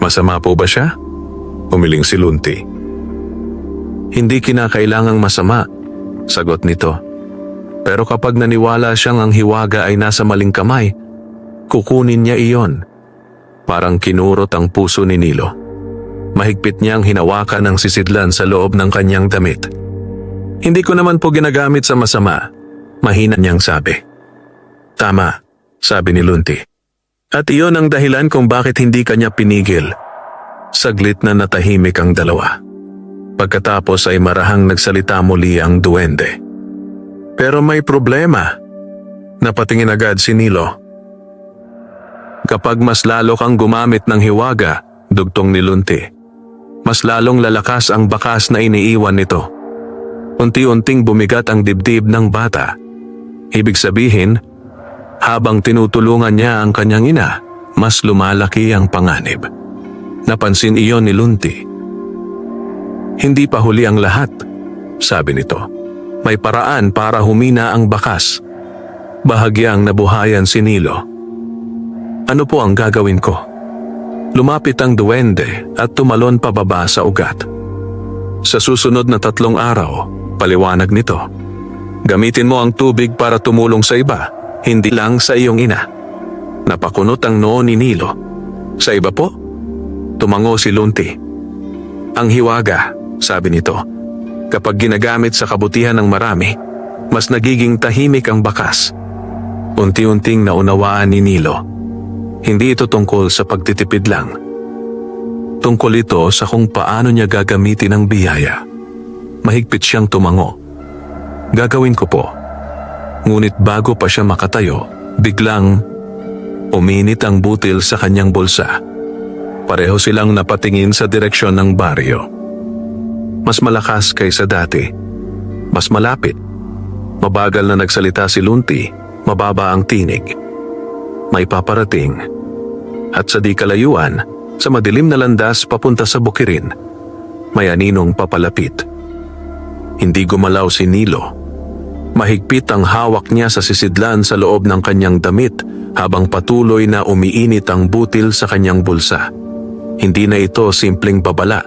Masama po ba siya? Umiling si Lunti. Hindi kinakailangang masama, sagot nito. Pero kapag naniwala siyang ang hiwaga ay nasa maling kamay, kukunin niya iyon. Parang kinurot ang puso ni Nilo. Mahigpit niyang hinawakan ang sisidlan sa loob ng kanyang damit. Hindi ko naman po ginagamit sa masama. Mahina niyang sabi. Tama, sabi ni Lunti. At iyon ang dahilan kung bakit hindi kanya pinigil. Saglit na natahimik ang dalawa. Pagkatapos ay marahang nagsalita muli ang duwende. Pero may problema. Napatingin agad si Nilo. Kapag mas lalo kang gumamit ng hiwaga, dugtong ni Lunti, mas lalong lalakas ang bakas na iniiwan nito. Unti-unting bumigat ang dibdib ng bata. Ibig sabihin, habang tinutulungan niya ang kanyang ina, mas lumalaki ang panganib. Napansin iyon ni Lunti. Hindi pa huli ang lahat, sabi nito. May paraan para humina ang bakas. Bahagyang nabuhayan si Nilo. Ano po ang gagawin ko? Lumapit ang duwende at tumalon pababa sa ugat. Sa susunod na 3 araw, paliwanag nito. Gamitin mo ang tubig para tumulong sa iba, hindi lang sa iyong ina. Napakunot ang noo ni Nilo. Sa iba po? Tumango si Lunti. Ang hiwaga, sabi nito, kapag ginagamit sa kabutihan ng marami, mas nagiging tahimik ang bakas. Unti-unting naunawaan ni Nilo. Hindi ito tungkol sa pagtitipid lang. Tungkol ito sa kung paano niya gagamitin ang biyaya. Mahigpit siyang tumango. Gagawin ko po. Ngunit bago pa siya makatayo, biglang uminit ang butil sa kanyang bulsa. Pareho silang napatingin sa direksyon ng baryo. Mas malakas kaysa dati. Mas malapit. Mabagal na nagsalita si Lunti, mababa ang tinig. May paparating. At sa di kalayuan, sa madilim na landas papunta sa bukirin, may aninong papalapit. Hindi gumalaw si Nilo. Mahigpit ang hawak niya sa sisidlan sa loob ng kanyang damit habang patuloy na umiinit ang butil sa kanyang bulsa. Hindi na ito simpleng babala.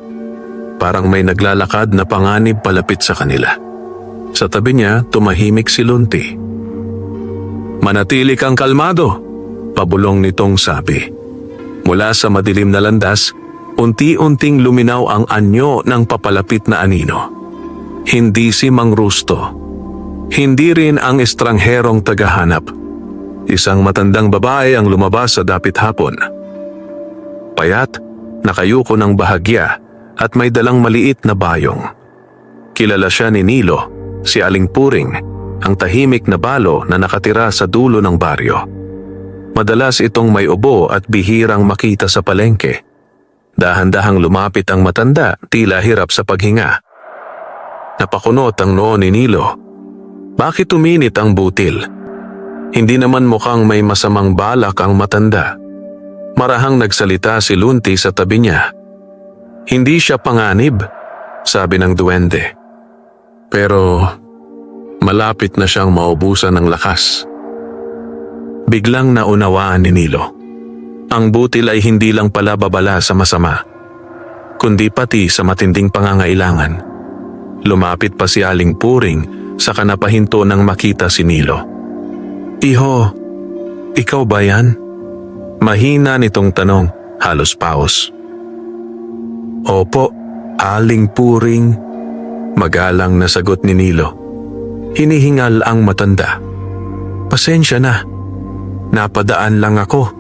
Parang may naglalakad na panganib palapit sa kanila. Sa tabi niya, tumahimik si Lunti. Manatili kang kalmado, pabulong nitong sabi. Mula sa madilim na landas, unti-unting luminaw ang anyo ng papalapit na anino. Hindi si Mang Rusto. Hindi rin ang estrangherong tagahanap. Isang matandang babae ang lumabas sa dapit hapon. Payat, nakayuko ng bahagya at may dalang maliit na bayong. Kilala siya ni Nilo, si Aling Puring, ang tahimik na balo na nakatira sa dulo ng baryo. Madalas itong may ubo at bihirang makita sa palengke. Dahan-dahang lumapit ang matanda, tila hirap sa paghinga. Napakunot ang noo ni Nilo. Bakit uminit ang butil? Hindi naman mukhang may masamang balak ang matanda. Marahang nagsalita si Lunti sa tabi niya. Hindi siya panganib, sabi ng duwende. Pero malapit na siyang maubusan ng lakas. Biglang naunawaan ni Nilo. Ang butil ay hindi lang pala babala sa masama, kundi pati sa matinding pangangailangan. Lumapit pa si Aling Puring sa kanapahinto nang makita si Nilo. Iho, ikaw ba yan? Mahina nitong tanong, halos paos. Opo, Aling Puring, magalang na sagot ni Nilo. Hinihingal ang matanda. Pasensya na. Napadaan lang ako.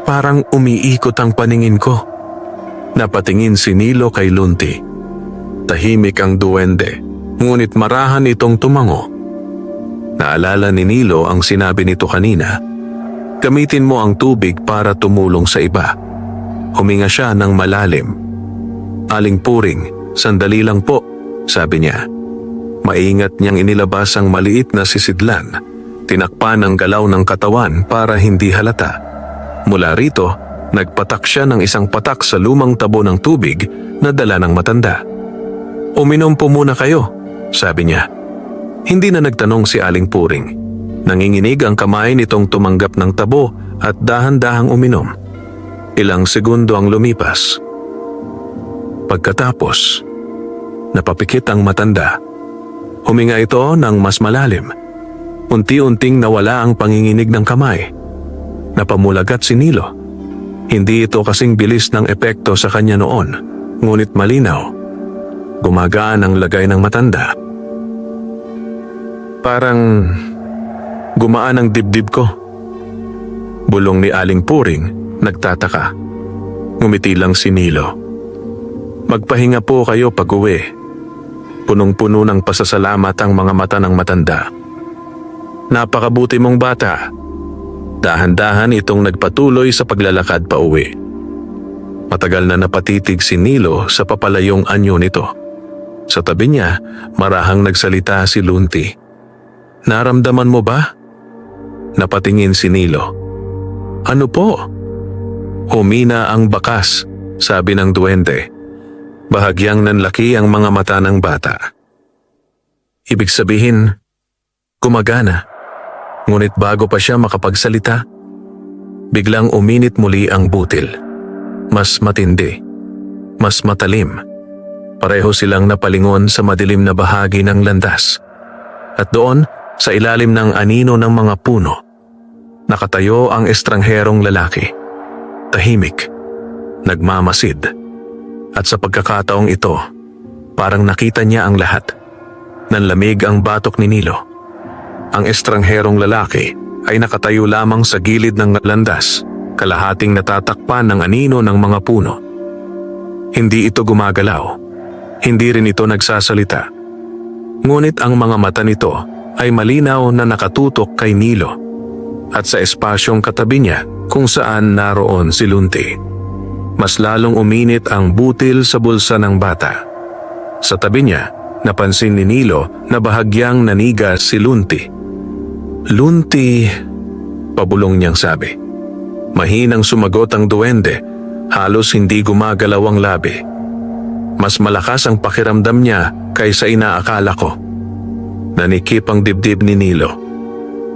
Parang umiikot ang paningin ko. Napatingin si Nilo kay Lunti. Tahimik ang duwende, ngunit marahan itong tumango. Naalala ni Nilo ang sinabi nito kanina. Gamitin mo ang tubig para tumulong sa iba. Huminga siya ng malalim. Aling Puring, sandali lang po, sabi niya. Maingat niyang inilabas ang maliit na sisidlan. Tinakpan ang galaw ng katawan para hindi halata. Mula rito, nagpatak siya ng isang patak sa lumang tabo ng tubig na dala ng matanda. Uminom po muna kayo, sabi niya. Hindi na nagtanong si Aling Puring. Nanginginig ang kamay nitong tumanggap ng tabo at dahan-dahang uminom. Ilang segundo ang lumipas. Pagkatapos, napapikit ang matanda. Huminga ito ng mas malalim. Unti-unting nawala ang panginginig ng kamay. Napamulagat si Nilo. Hindi ito kasing bilis ng epekto sa kanya noon, ngunit malinaw. Gumagaan ang lagay ng matanda. Parang gumaan ang dibdib ko. Bulong ni Aling Puring, nagtataka. Ngumiti lang si Nilo. Magpahinga po kayo pag-uwi. Punong-puno ng pasasalamat ang mga mata ng matanda. Napakabuti mong bata. Dahan-dahan itong nagpatuloy sa paglalakad pa uwi. Matagal na napatitig si Nilo sa papalayong anyo nito. Sa tabi niya, marahang nagsalita si Lunti. Naramdaman mo ba? Napatingin si Nilo. Ano po? Humina ang bakas, sabi ng duwende. Bahagyang nanlaki ang mga mata ng bata. Ibig sabihin, gumagana. Ngunit bago pa siya makapagsalita, biglang uminit muli ang butil. Mas matindi, mas matalim. Pareho silang napalingon sa madilim na bahagi ng landas. At doon, sa ilalim ng anino ng mga puno, nakatayo ang estrangherong lalaki. Tahimik, nagmamasid. At sa pagkakataong ito, parang nakita niya ang lahat. Nanlamig ang batok ni Nilo. Ang estrangherong lalaki ay nakatayo lamang sa gilid ng landas, kalahating natatakpan ng anino ng mga puno. Hindi ito gumagalaw. Hindi rin ito nagsasalita. Ngunit ang mga mata nito ay malinaw na nakatutok kay Nilo at sa espasyong katabi niya kung saan naroon si Lunti. Mas lalong uminit ang butil sa bulsa ng bata. Sa tabi niya, napansin ni Nilo na bahagyang nanigas si Lunti. Lunti, pabulong niyang sabi. Mahinang sumagot ang duwende, halos hindi gumagalaw ang labi. Mas malakas ang pakiramdam niya kaysa inaakala ko. Nanikip ang dibdib ni Nilo.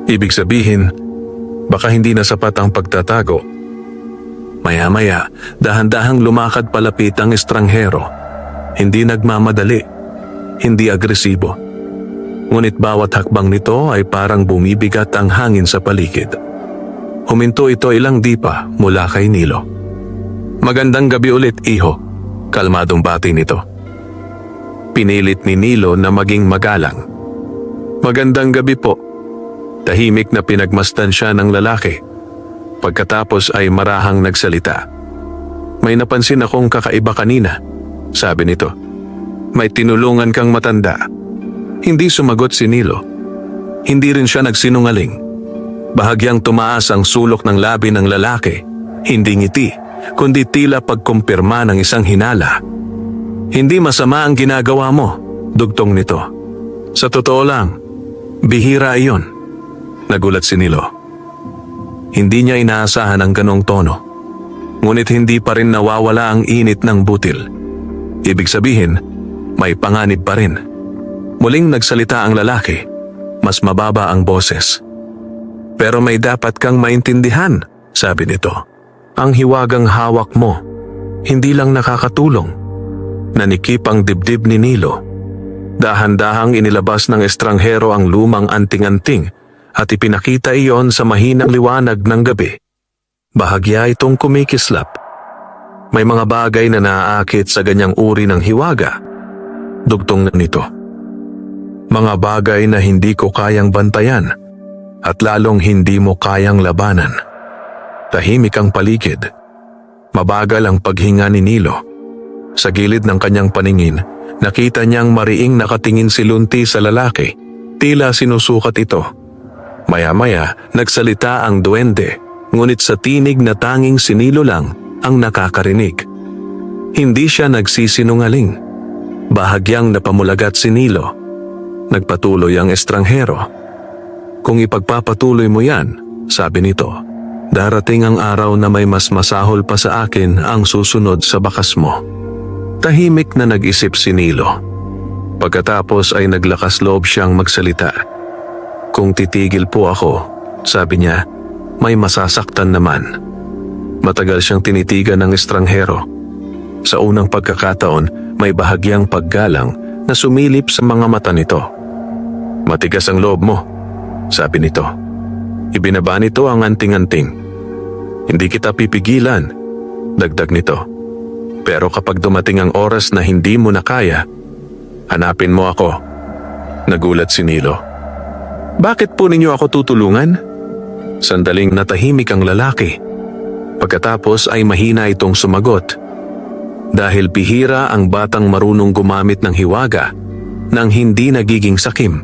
Ibig sabihin, baka hindi na sapat ang pagtatago. Maya-maya, dahan-dahang lumakad palapit ang estranghero. Hindi nagmamadali, hindi agresibo. Ngunit bawat hakbang nito ay parang bumibigat ang hangin sa paligid. Huminto ito ilang dipa mula kay Nilo. Magandang gabi ulit, iho. Kalmadong bati nito. Pinilit ni Nilo na maging magalang. Magandang gabi po. Tahimik na pinagmasdan siya ng lalaki. Pagkatapos ay marahang nagsalita. May napansin akong kakaiba kanina, sabi nito. May tinulungan kang matanda. Hindi sumagot si Nilo. Hindi rin siya nagsinungaling. Bahagyang tumaas ang sulok ng labi ng lalaki. Hindi ngiti, kundi tila pagkumpirma ng isang hinala. Hindi masama ang ginagawa mo, dugtong nito. Sa totoo lang, bihira iyon. Nagulat si Nilo. Hindi niya inaasahan ang ganong tono. Ngunit hindi pa rin nawawala ang init ng butil. Ibig sabihin, may panganib pa rin. Muling nagsalita ang lalaki. Mas mababa ang boses. Pero may dapat kang maintindihan, sabi nito. Ang hiwagang hawak mo, hindi lang nakakatulong. Nanikip ang dibdib ni Nilo. Dahan-dahang inilabas ng estranghero ang lumang anting-anting at ipinakita iyon sa mahinang liwanag ng gabi. Bahagya itong kumikislap. May mga bagay na naaakit sa ganyang uri ng hiwaga. Dugtong nito. Mga bagay na hindi ko kayang bantayan at lalong hindi mo kayang labanan. Tahimik ang paligid. Mabagal ang paghinga ni Nilo. Sa gilid ng kanyang paningin, nakita niyang mariing nakatingin si Lunti sa lalaki. Tila sinusukat ito. Maya-maya, nagsalita ang duwende, ngunit sa tinig na tanging si Nilo lang ang nakakarinig. Hindi siya nagsisinungaling. Bahagyang napamulagat si Nilo. Nagpatuloy ang estranghero. Kung ipagpapatuloy mo yan, sabi nito, darating ang araw na may mas masahol pa sa akin ang susunod sa bakas mo. Tahimik na nag-isip si Nilo. Pagkatapos ay naglakas loob siyang magsalita. Kung titigil po ako, sabi niya, may masasaktan naman. Matagal siyang tinitigan ng estranghero. Sa unang pagkakataon, may bahagyang paggalang na sumilip sa mga mata nito. Matigas ang loob mo, sabi nito. Ibinaba nito ang anting-anting. Hindi kita pipigilan, dagdag nito. Pero kapag dumating ang oras na hindi mo na kaya, hanapin mo ako. Nagulat si Nilo. Bakit po ninyo ako tutulungan? Sandaling natahimik ang lalaki. Pagkatapos ay mahina itong sumagot. Dahil bihira ang batang marunong gumamit ng hiwaga nang hindi nagiging sakim.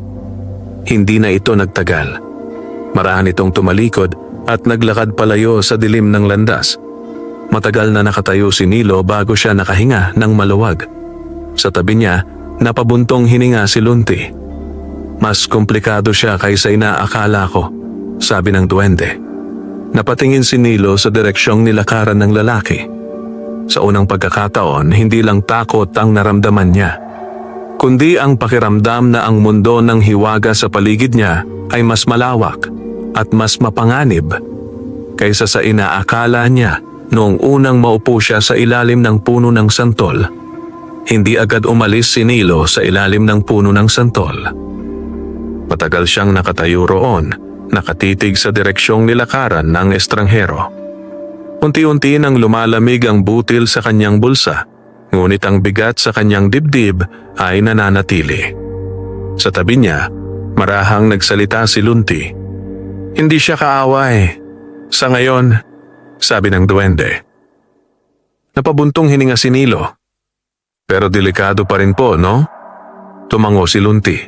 Hindi na ito nagtagal. Marahan itong tumalikod at naglakad palayo sa dilim ng landas. Matagal na nakatayo si Nilo bago siya nakahinga ng maluwag. Sa tabi niya, napabuntong hininga si Lunti. Mas komplikado siya kaysa inaakala ko, sabi ng duwende. Napatingin si Nilo sa direksyong nilakaran ng lalaki. Sa unang pagkakataon, hindi lang takot ang naramdaman niya, kundi ang pakiramdam na ang mundo ng hiwaga sa paligid niya ay mas malawak at mas mapanganib kaysa sa inaakala niya noong unang maupo siya sa ilalim ng puno ng santol. Hindi agad umalis si Nilo sa ilalim ng puno ng santol. Matagal siyang nakatayo roon, nakatitig sa direksyong nilakaran ng estranghero. Unti-unti nang lumalamig ang butil sa kanyang bulsa, ngunit ang bigat sa kanyang dibdib ay nananatili. Sa tabi niya, marahang nagsalita si Lunti. Hindi siya kaaway. Sa ngayon, sabi ng duwende. Napabuntong hininga si Nilo. Pero delikado pa rin po, no? Tumango si Lunti.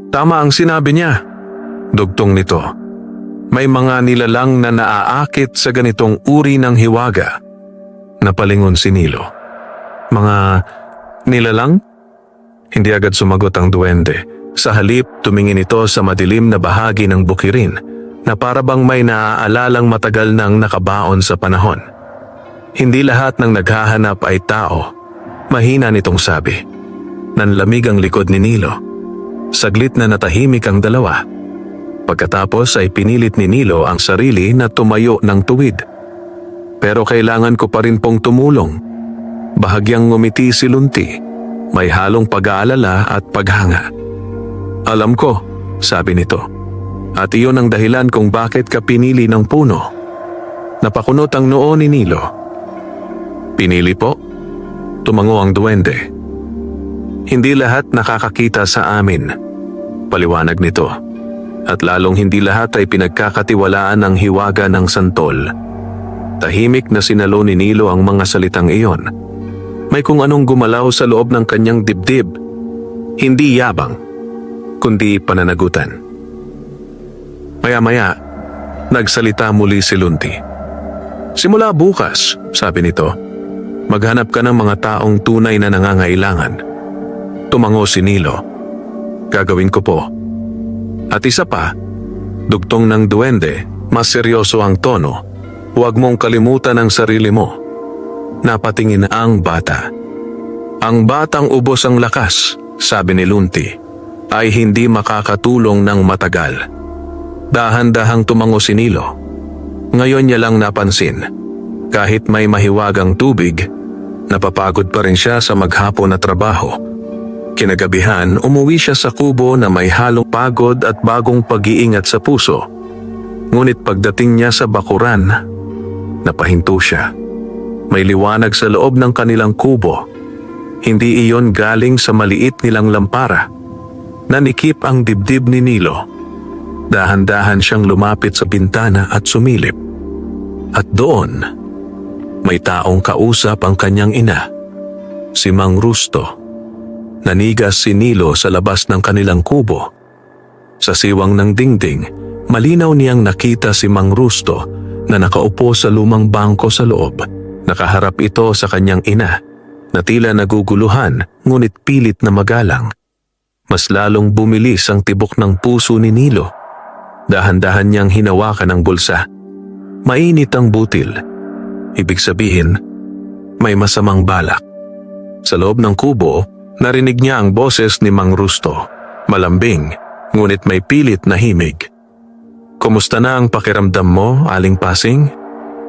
Tama ang sinabi niya. Dugtong nito. May mga nilalang na naaakit sa ganitong uri ng hiwaga. Napalingon si Nilo. Mga nilalang? Hindi agad sumagot ang duwende. Sa halip, tumingin ito sa madilim na bahagi ng bukirin na parabang may naaalalang matagal nang nakabaon sa panahon. Hindi lahat ng naghahanap ay tao. Mahina nitong sabi. Nanlamig ang likod ni Nilo. Saglit na natahimik ang dalawa. Pagkatapos ay pinilit ni Nilo ang sarili na tumayo ng tuwid. Pero kailangan ko pa rin pong tumulong. Bahagyang ngumiti si Lunti. May halong pag-aalala at paghanga. Alam ko, sabi nito. At iyon ang dahilan kung bakit ka pinili ng puno. Napakunot ang noo ni Nilo. Pinili po? Tumango ang duwende. Hindi lahat nakakakita sa amin. Paliwanag nito. At lalong hindi lahat ay pinagkakatiwalaan ng hiwaga ng santol. Tahimik na sinalo ni Nilo ang mga salitang iyon. May kung anong gumalaw sa loob ng kanyang dibdib. Hindi yabang, kundi pananagutan. Maya-maya, nagsalita muli si Lunti. Simula bukas, sabi nito, maghanap ka ng mga taong tunay na nangangailangan. Tumango si Nilo. Gagawin ko po. At isa pa, dugtong ng duwende, mas seryoso ang tono. Huwag mong kalimutan ang sarili mo. Napatingin ang bata. Ang batang ubos ang lakas, sabi ni Lunti, ay hindi makakatulong ng matagal. Dahan-dahang tumango si Nilo. Ngayon niya lang napansin, kahit may mahiwagang tubig, napapagod pa rin siya sa maghapon na trabaho. Kinagabihan, umuwi siya sa kubo na may halong pagod at bagong pag-iingat sa puso. Ngunit pagdating niya sa bakuran, napahinto siya. May liwanag sa loob ng kanilang kubo. Hindi iyon galing sa maliit nilang lampara. Nanikip ang dibdib ni Nilo. Dahan-dahan siyang lumapit sa bintana at sumilip. At doon, may taong kausap ang kanyang ina, si Mang Rusto. Nanigas si Nilo sa labas ng kanilang kubo. Sa siwang ng dingding, malinaw niyang nakita si Mang Rusto na nakaupo sa lumang bangko sa loob. Nakaharap ito sa kanyang ina, na tila naguguluhan ngunit pilit na magalang. Mas lalong bumilis ang tibok ng puso ni Nilo. Dahan-dahan niyang hinawakan ang bulsa. Mainit ang butil. Ibig sabihin, may masamang balak. Sa loob ng kubo, narinig niya ang boses ni Mang Rusto. Malambing, ngunit may pilit na himig. Kumusta na ang pakiramdam mo, Aling Pasing?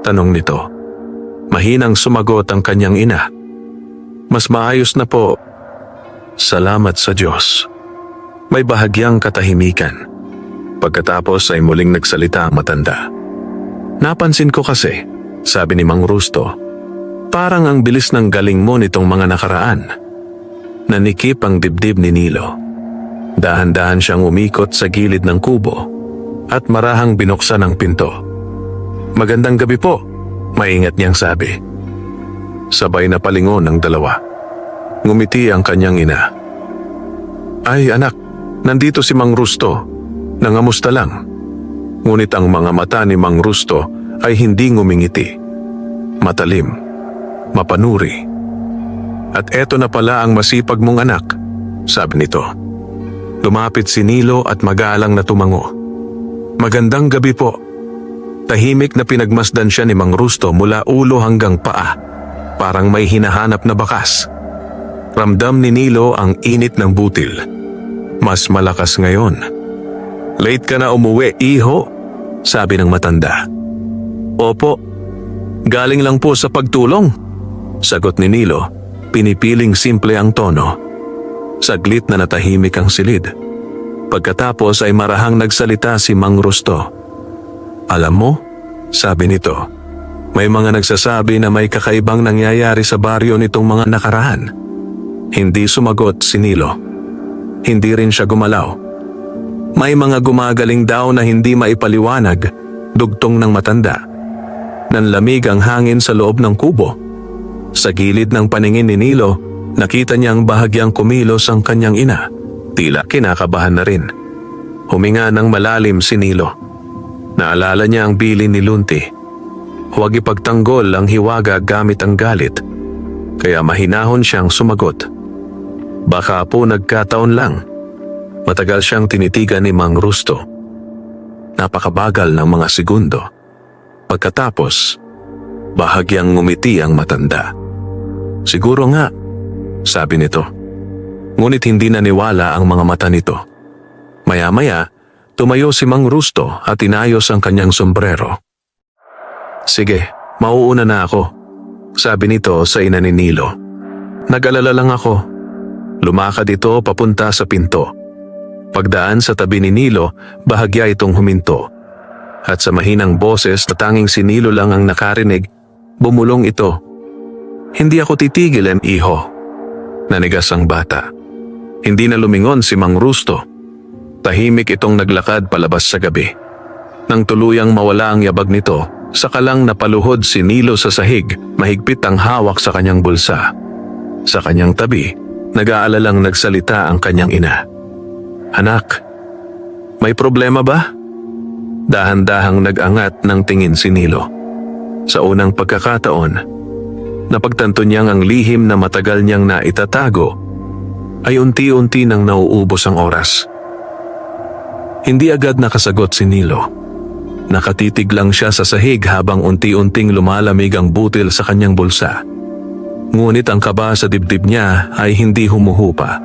Tanong nito. Mahinang sumagot ang kanyang ina. Mas maayos na po. Salamat sa Diyos. May bahagyang katahimikan. Pagkatapos ay muling nagsalita ang matanda. Napansin ko kasi, sabi ni Mang Rusto, parang ang bilis ng galing mo nitong mga nakaraan. Nanikip ang dibdib ni Nilo. Dahan-dahan siyang umikot sa gilid ng kubo at marahang binuksan ang pinto. "Magandang gabi po," maingat niyang sabi. Sabay na palingon ng dalawa. Ngumiti ang kanyang ina. "Ay anak, nandito si Mang Rusto. Nangamusta lang." Ngunit ang mga mata ni Mang Rusto ay hindi ngumingiti. Matalim, mapanuri. "At eto na pala ang masipag mong anak," sabi nito. Lumapit si Nilo at magalang na tumango. "Magandang gabi po." Tahimik na pinagmasdan siya ni Mang Rusto mula ulo hanggang paa, parang may hinahanap na bakas. Ramdam ni Nilo ang init ng butil. Mas malakas ngayon. "Late ka na umuwi, iho," sabi ng matanda. "Opo, galing lang po sa pagtulong," sagot ni Nilo, pinipiling simple ang tono. Saglit na natahimik ang silid. Pagkatapos ay marahang nagsalita si Mang Rusto. "Alam mo," sabi nito, "may mga nagsasabi na may kakaibang nangyayari sa baryo nitong mga nakaraan." Hindi sumagot si Nilo. Hindi rin siya gumalaw. "May mga gumagaling daw na hindi maipaliwanag," dugtong ng matanda. Nanlamig ang hangin sa loob ng kubo. Sa gilid ng paningin ni Nilo, nakita niyang bahagyang kumilos ang kanyang ina. Tila kinakabahan na rin. Huminga ng malalim si Nilo. Naalala niya ang bilin ni Lunti. Huwag ipagtanggol ang hiwaga gamit ang galit. Kaya mahinahon siyang sumagot. Baka po nagkataon lang. Matagal siyang tinitigan ni Mang Rusto. Napakabagal ng mga segundo. Pagkatapos, bahagyang ngumiti ang matanda. "Siguro nga," sabi nito. Ngunit hindi naniwala ang mga mata nito. Maya-maya, tumayo si Mang Rusto at inayos ang kanyang sombrero. "Sige, mauuna na ako," sabi nito sa ina ni Nilo. "Nag-alala lang ako." Lumakad ito papunta sa pinto. Pagdaan sa tabi ni Nilo, bahagya itong huminto. At sa mahinang boses na tanging si Nilo lang ang nakarinig, bumulong ito. "Hindi ako titigil, iho." Nanigas ang bata. Hindi na lumingon si Mang Rusto. Tahimik itong naglakad palabas sa gabi. Nang tuluyang mawala ang yabag nito, saka lang napaluhod si Nilo sa sahig, mahigpit ang hawak sa kanyang bulsa. Sa kanyang tabi, nag-aalalang nagsalita ang kanyang ina. "Anak, may problema ba?" Dahan-dahang nag-angat ng tingin si Nilo. Sa unang pagkakataon, napagtanto niyang ang lihim na matagal niyang naitatago ay unti-unti nang nauubos ang oras. Hindi agad nakasagot si Nilo. Nakatitig lang siya sa sahig habang unti-unting lumalamig ang butil sa kanyang bulsa. Ngunit ang kaba sa dibdib niya ay hindi humuhupa.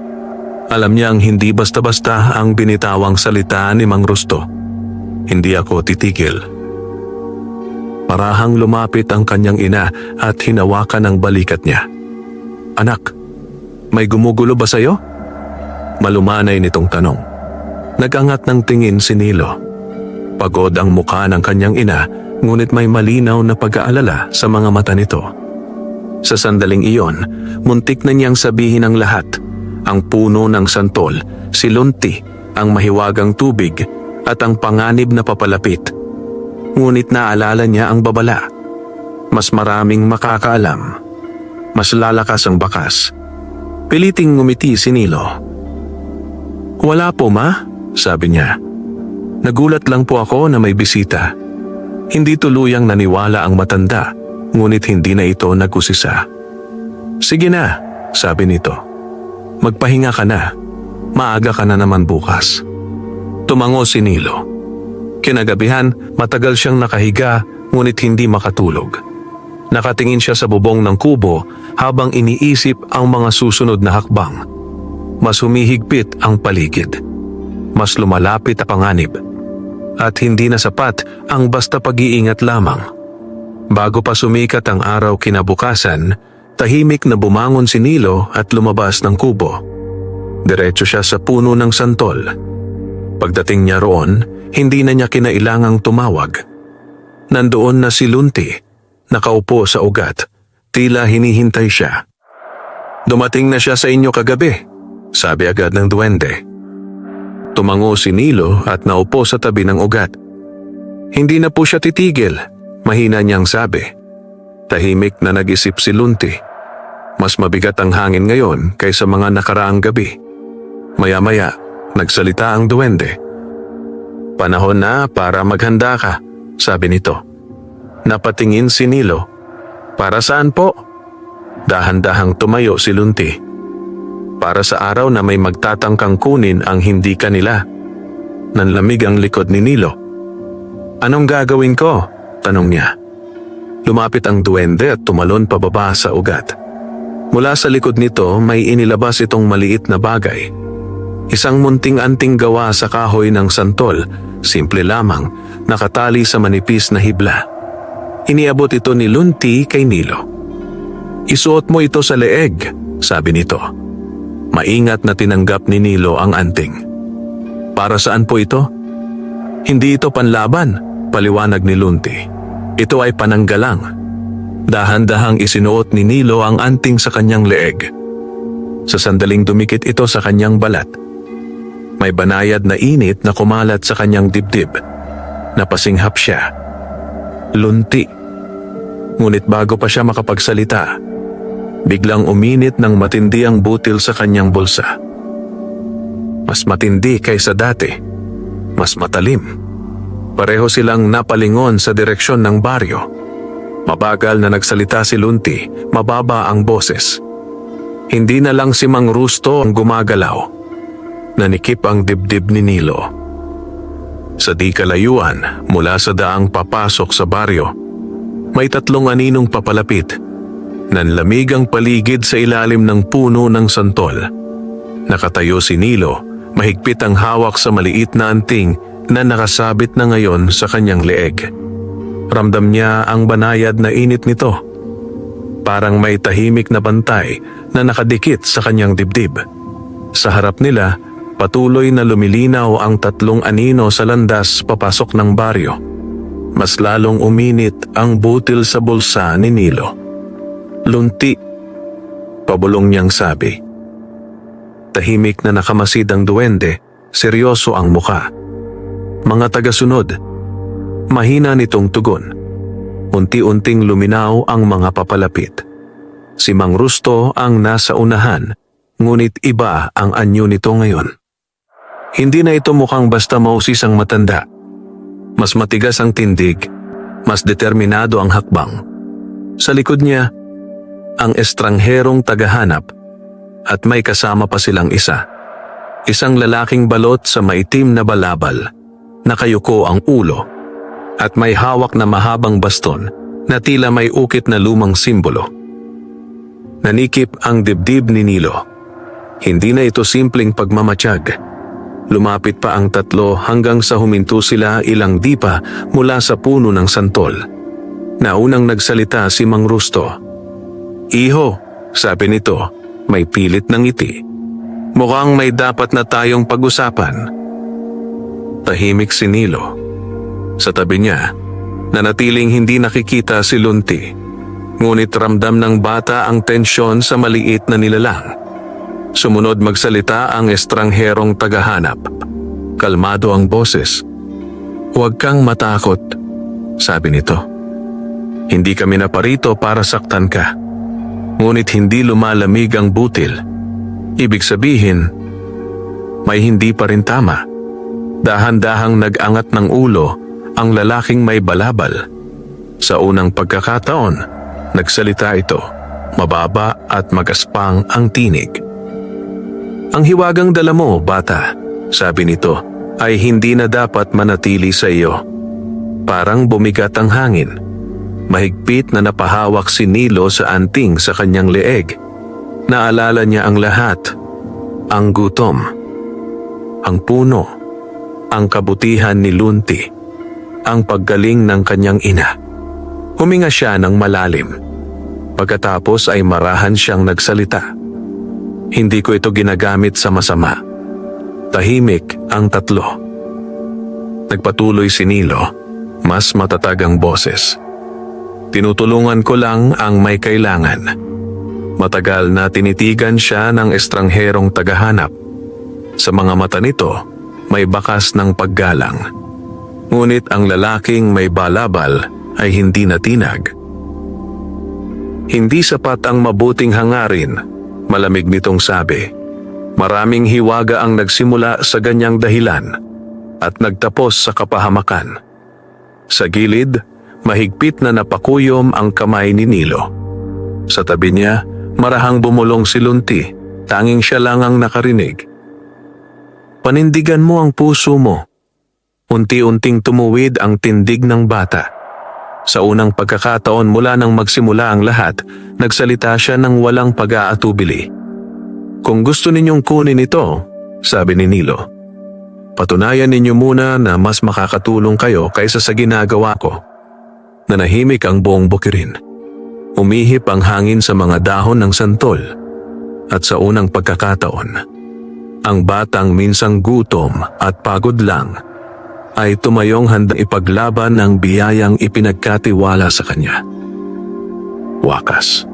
Alam niyang hindi basta-basta ang binitawang salita ni Mang Rusto. "Hindi ako titigil." Parahang lumapit ang kanyang ina at hinawakan ang balikat niya. "Anak, may gumugulo ba sa'yo?" Malumanay nitong tanong. Nag-angat ng tingin si Nilo. Pagod ang mukha ng kanyang ina, ngunit may malinaw na pag-aalala sa mga mata nito. Sa sandaling iyon, muntik na niyang sabihin ang lahat. Ang puno ng santol, si Lunti, ang mahiwagang tubig, at ang panganib na papalapit. Ngunit naalala niya ang babala. Mas maraming makakaalam. Mas lalakas ang bakas. Piliting ngumiti si Nilo. "Wala po, ma," sabi niya. "Nagulat lang po ako na may bisita." Hindi tuluyang naniwala ang matanda, ngunit hindi na ito nag-usisa. "Sige na," sabi nito. "Magpahinga ka na. Maaga ka na naman bukas." Tumango si Nilo. Kinagabihan, matagal siyang nakahiga ngunit hindi makatulog. Nakatingin siya sa bubong ng kubo habang iniisip ang mga susunod na hakbang. Mas humihigpit ang paligid. Mas lumalapit ang panganib. At hindi na sapat ang basta pag-iingat lamang. Bago pa sumikat ang araw kinabukasan, tahimik na bumangon si Nilo at lumabas ng kubo. Diretso siya sa puno ng santol. Pagdating niya roon, hindi na niya kinailangang tumawag. Nandoon na si Lunti, nakaupo sa ugat, tila hinihintay siya. "Dumating na siya sa inyo kagabi," sabi agad ng duwende. Tumango si Nilo at naupo sa tabi ng ugat. Hindi na po siya titigil, mahina niyang sabi. Tahimik na nag-isip si Lunti. Mas mabigat ang hangin ngayon kaysa mga nakaraang gabi. Maya-maya, nagsalita ang duwende. Panahon na para maghanda ka, sabi nito. Napatingin si Nilo. Para saan po? Dahan-dahang tumayo si Lunti. Para sa araw na may magtatangkang kunin ang hindi kanila. Nanlamig ang likod ni Nilo. Anong gagawin ko? Tanong niya. Lumapit ang duwende at tumalon pababa sa ugat. Mula sa likod nito may inilabas itong maliit na bagay. Isang munting-anting gawa sa kahoy ng santol, simple lamang, nakatali sa manipis na hibla. Iniabot ito ni Lunti kay Nilo. Isuot mo ito sa leeg, sabi nito. Maingat na tinanggap ni Nilo ang anting. Para saan po ito? Hindi ito panlaban, paliwanag ni Lunti. Ito ay pananggalang. Dahan-dahang isinuot ni Nilo ang anting sa kanyang leeg. Sa sandaling dumikit ito sa kanyang balat. May banayad na init na kumalat sa kanyang dibdib. Napasinghap siya. Lunti. Ngunit bago pa siya makapagsalita, biglang uminit ng matindi ang butil sa kanyang bulsa. Mas matindi kaysa dati. Mas matalim. Pareho silang napalingon sa direksyon ng baryo. Mabagal na nagsalita si Lunti, mababa ang boses. Hindi na lang si Mang Rusto ang gumagalaw. Nanikip ang dibdib ni Nilo. Sa di kalayuan, mula sa daang papasok sa baryo, may 3 aninong papalapit. Nanlamig ang paligid sa ilalim ng puno ng santol. Nakatayo si Nilo, mahigpit ang hawak sa maliit na anting na nakasabit na ngayon sa kanyang leeg. Ramdam niya ang banayad na init nito. Parang may tahimik na bantay na nakadikit sa kanyang dibdib. Sa harap nila, patuloy na lumilinaw ang 3 anino sa landas papasok ng baryo. Mas lalong uminit ang butil sa bulsa ni Nilo. Lunti, pabulong niyang sabi. Tahimik na nakamasid ang duwende, seryoso ang muka. Mga tagasunod, mahina nitong tugon. Unti-unting luminaw ang mga papalapit. Si Mang Rusto ang nasa unahan, ngunit iba ang anyo nito ngayon. Hindi na ito mukhang basta mausis ang matanda. Mas matigas ang tindig, mas determinado ang hakbang. Sa likod niya, ang estrangherong tagahanap at may kasama pa silang isa. Isang lalaking balot sa maitim na balabal, nakayuko ang ulo, at may hawak na mahabang baston na tila may ukit na lumang simbolo. Nanikip ang dibdib ni Nilo. Hindi na ito simpleng pagmamatsyag. Lumapit pa ang 3 hanggang sa huminto sila ilang dipa mula sa puno ng santol. Naunang nagsalita si Mang Rusto. Iho, sabi nito, may pilit ng ngiti. Mukhang may dapat na tayong pag-usapan. Tahimik si Nilo. Sa tabi niya, nanatiling hindi nakikita si Lunti. Ngunit ramdam ng bata ang tensyon sa maliit na nilalang. Sumunod magsalita ang estrangherong tagahanap. Kalmado ang boses. Huwag kang matakot, sabi nito. Hindi kami naparito para saktan ka. Ngunit hindi lumalamig ang butil. Ibig sabihin, may hindi pa rin tama. Dahan-dahang nag-angat ng ulo ang lalaking may balabal. Sa unang pagkakataon, nagsalita ito. Mababa at magaspang ang tinig. Ang hiwagang dala mo, bata, sabi nito, ay hindi na dapat manatili sa iyo. Parang bumigat ang hangin. Mahigpit na napahawak si Nilo sa anting sa kanyang leeg. Naalala niya ang lahat. Ang gutom. Ang puno. Ang kabutihan ni Lunti. Ang paggaling ng kanyang ina. Huminga siya ng malalim. Pagkatapos ay marahan siyang nagsalita. Hindi ko ito ginagamit sa masama. Tahimik ang 3. Nagpatuloy si Nilo, mas matatag ang boses. Tinutulungan ko lang ang may kailangan. Matagal na tinitigan siya ng estrangherong tagahanap. Sa mga mata nito, may bakas ng paggalang. Ngunit ang lalaking may balabal ay hindi natinag. Hindi sapat ang mabuting hangarin, malamig nitong sabi. Maraming hiwaga ang nagsimula sa ganyang dahilan at nagtapos sa kapahamakan. Sa gilid, mahigpit na napakuyom ang kamay ni Nilo. Sa tabi niya, marahang bumulong si Lunti, tanging siya lang ang nakarinig. Panindigan mo ang puso mo. Unti-unting tumuwid ang tindig ng bata. Sa unang pagkakataon mula nang magsimula ang lahat, nagsalita siya ng walang pag-aatubili. Kung gusto ninyong kunin ito, sabi ni Nilo, patunayan ninyo muna na mas makakatulong kayo kaysa sa ginagawa ko. Nanahimik ang buong bukirin. Umihip ang hangin sa mga dahon ng santol. At sa unang pagkakataon, ang batang minsang gutom at pagod lang ay tumayong handang ipaglaban ang biyayang ipinagkatiwala sa kanya. Wakas.